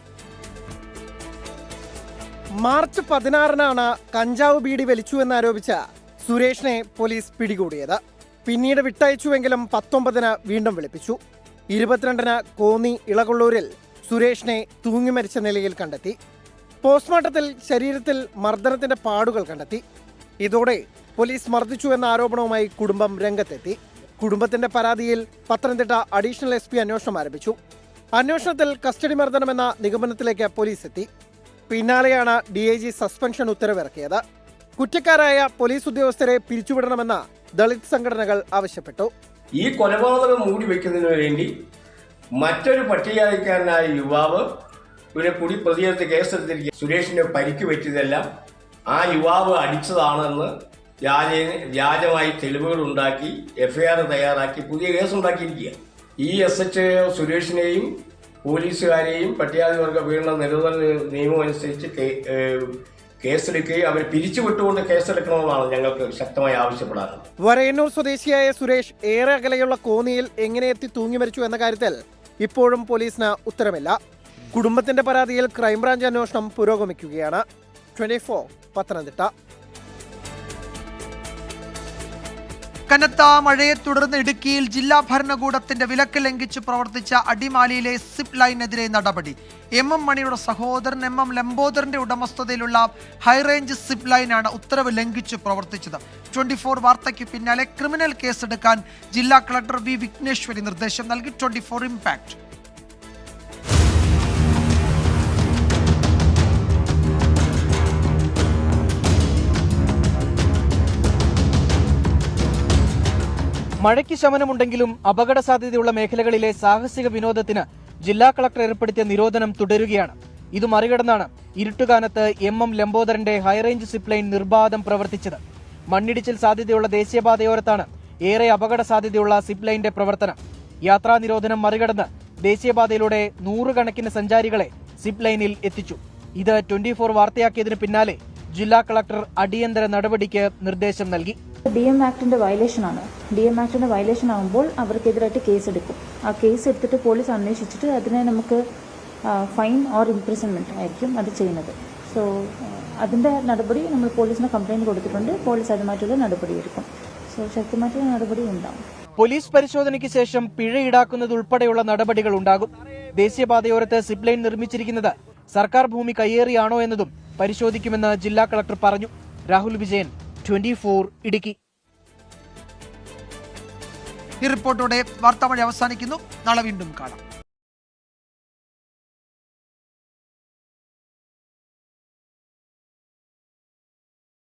മാർച്ച് 16-നാണ് കഞ്ചാവ് ബീഡി വലിച്ചുവെന്നാരോപിച്ച സുരേഷിനെ പോലീസ് പിടികൂടിയത്. പിന്നീട് വിട്ടയച്ചുവെങ്കിലും 19-ന് വീണ്ടും വിളിപ്പിച്ചു. 22-ന് കോന്നി ഇളകൊള്ളൂരിൽ സുരേഷിനെ തൂങ്ങി മരിച്ച നിലയിൽ കണ്ടെത്തി. പോസ്റ്റ്മോർട്ടത്തിൽ ശരീരത്തിൽ മർദ്ദനത്തിന്റെ പാടുകൾ കണ്ടെത്തി. ഇതോടെ പോലീസ് മർദ്ദിച്ചു എന്ന ആരോപണവുമായി കുടുംബം രംഗത്തെത്തി. കുടുംബത്തിന്റെ പരാതിയിൽ പത്തനംതിട്ട അഡീഷണൽ SP അന്വേഷണം ആരംഭിച്ചു. അന്വേഷണത്തിൽ കസ്റ്റഡി മർദ്ദനമെന്ന നിഗമനത്തിലേക്ക് പോലീസ് എത്തി. പിന്നാലെയാണ് DIG സസ്പെൻഷൻ ഉത്തരവിറക്കിയത്. കുറ്റക്കാരായ പോലീസ് ഉദ്യോഗസ്ഥരെ പിരിച്ചുവിടണമെന്ന് ദളിത് സംഘടനകൾ ആവശ്യപ്പെട്ടു. ഈ കൊലപാതകം മൂടിവെക്കുന്നതിന് വേണ്ടി മറ്റൊരു പട്ടികജാതിക്കാരനായ യുവാവ് ഇവരെ കൂടി പ്രതിയെടുത്ത് കേസെടുത്തിരിക്കുക. സുരേഷിന് പരിക്ക് പറ്റിയതെല്ലാം ആ യുവാവ് അടിച്ചതാണെന്ന് വ്യാജമായി തെളിവുകൾ ഉണ്ടാക്കി FIR തയ്യാറാക്കി പുതിയ കേസുണ്ടാക്കിയിരിക്കുക. ഈ SH സുരേഷിനെയും പോലീസുകാരെയും പട്ടികജാതിവർഗ പീഡന നിരോധന നിയമം അനുസരിച്ച് കേസെടുക്കുകയും അവർ പിരിച്ചുവിട്ടുകൊണ്ട് കേസെടുക്കണമെന്നാണ് ഞങ്ങൾക്ക് ശക്തമായി ആവശ്യപ്പെടാറുള്ളത്. വരയന്നൂർ സ്വദേശിയായ സുരേഷ് ഏറെ അകലെയുള്ള കോന്നിയിൽ എങ്ങനെ എത്തി തൂങ്ങി മരിച്ചു എന്ന കാര്യത്തിൽ ഇപ്പോഴും പോലീസിന് ഉത്തരമില്ല. കുടുംബത്തിന്റെ പരാതിയിൽ ക്രൈംബ്രാഞ്ച് അന്വേഷണം പുരോഗമിക്കുകയാണ്. 24 പത്തനംതിട്ട. കനത്ത മഴയെ തുടർന്ന് ഇടുക്കിയിൽ ജില്ലാ ഭരണകൂടത്തിന്റെ വിലക്ക് ലംഘിച്ച് പ്രവർത്തിച്ച അടിമാലിയിലെ സിപ്പ് ലൈനെതിരെ നടപടി. MM മണിയുടെ സഹോദരൻ MM ലംബോദറിന്റെ ഉടമസ്ഥതയിലുള്ള ഹൈറേഞ്ച് സിപ്പ് ലൈനാണ് ഉത്തരവ് ലംഘിച്ച് പ്രവർത്തിച്ചത്. 24 വാർത്തയ്ക്ക് പിന്നാലെ ക്രിമിനൽ കേസെടുക്കാൻ ജില്ലാ കളക്ടർ V വിഘ്നേശ്വരി നിർദ്ദേശം നൽകി. 24 ഇംപാക്ട്. മഴയ്ക്ക് ശമനമുണ്ടെങ്കിലും അപകട സാധ്യതയുള്ള മേഖലകളിലെ സാഹസിക വിനോദത്തിന് ജില്ലാ കളക്ടർ ഏർപ്പെടുത്തിയ നിരോധനം തുടരുകയാണ്. ഇത് മറികടന്നാണ് ഇരുട്ടുകാനത്ത് MM ലംബോദരന്റെ ഹൈറേഞ്ച് സിപ്പ് ലൈൻ നിർബാധം പ്രവർത്തിച്ചത്. മണ്ണിടിച്ചിൽ സാധ്യതയുള്ള ദേശീയപാതയോരത്താണ് ഏറെ അപകട സാധ്യതയുള്ള സിപ്പ് ലൈനിന്റെ പ്രവർത്തനം. യാത്രാ നിരോധനം മറികടന്ന് ദേശീയപാതയിലൂടെ 100 കണക്കിന് സഞ്ചാരികളെ സിപ്പ് ലൈനിൽ എത്തിച്ചു. ഇത് 24 വാർത്തയാക്കിയതിന് പിന്നാലെ ജില്ലാ കളക്ടർ അടിയന്തര നടപടിക്ക് നിർദ്ദേശം നൽകി. DM ആക്ടിന്റെ വയലേഷനാണ്. DM ആക്ടിന്റെ വയലേഷൻ ആകുമ്പോൾ അവർക്കെതിരായിട്ട് കേസ് എടുക്കും. ആ കേസ് എടുത്തിട്ട് പോലീസ് അന്വേഷിച്ചിട്ട് അതിനെ നമുക്ക് ഫൈൻ ഓർ ഇംപ്രിസൺമെന്റ് ആയിരിക്കും അത് ചെയ്യുന്നത്. സോ അതിന്റെ നടപടി നമ്മൾ പോലീസിന് കംപ്ലൈന്റ് കൊടുത്തിട്ടുണ്ട്. പോലീസ് അതുമായിട്ടുള്ള നടപടി എടുക്കും. സോ ശക്തമായിട്ടുള്ള നടപടി ഉണ്ടാകും. പോലീസ് പരിശോധനയ്ക്ക് ശേഷം പിഴ ഈടാക്കുന്നത് ഉൾപ്പെടെയുള്ള നടപടികൾ ഉണ്ടാകും. ദേശീയപാതയോരത്ത് സിപ്പ് ലൈൻ നിർമ്മിച്ചിരിക്കുന്നത് സർക്കാർ ഭൂമി കയ്യേറിയാണോ എന്നതും പരിശോധിക്കുമെന്ന് ജില്ലാ കളക്ടർ പറഞ്ഞു. രാഹുൽ വിജയൻ, 24 ഇടുക്കി. ഈ റിപ്പോർട്ടോടെ വാർത്താമഴ അവസാനിക്കുന്നു. നാളെ വീണ്ടും കാണാം.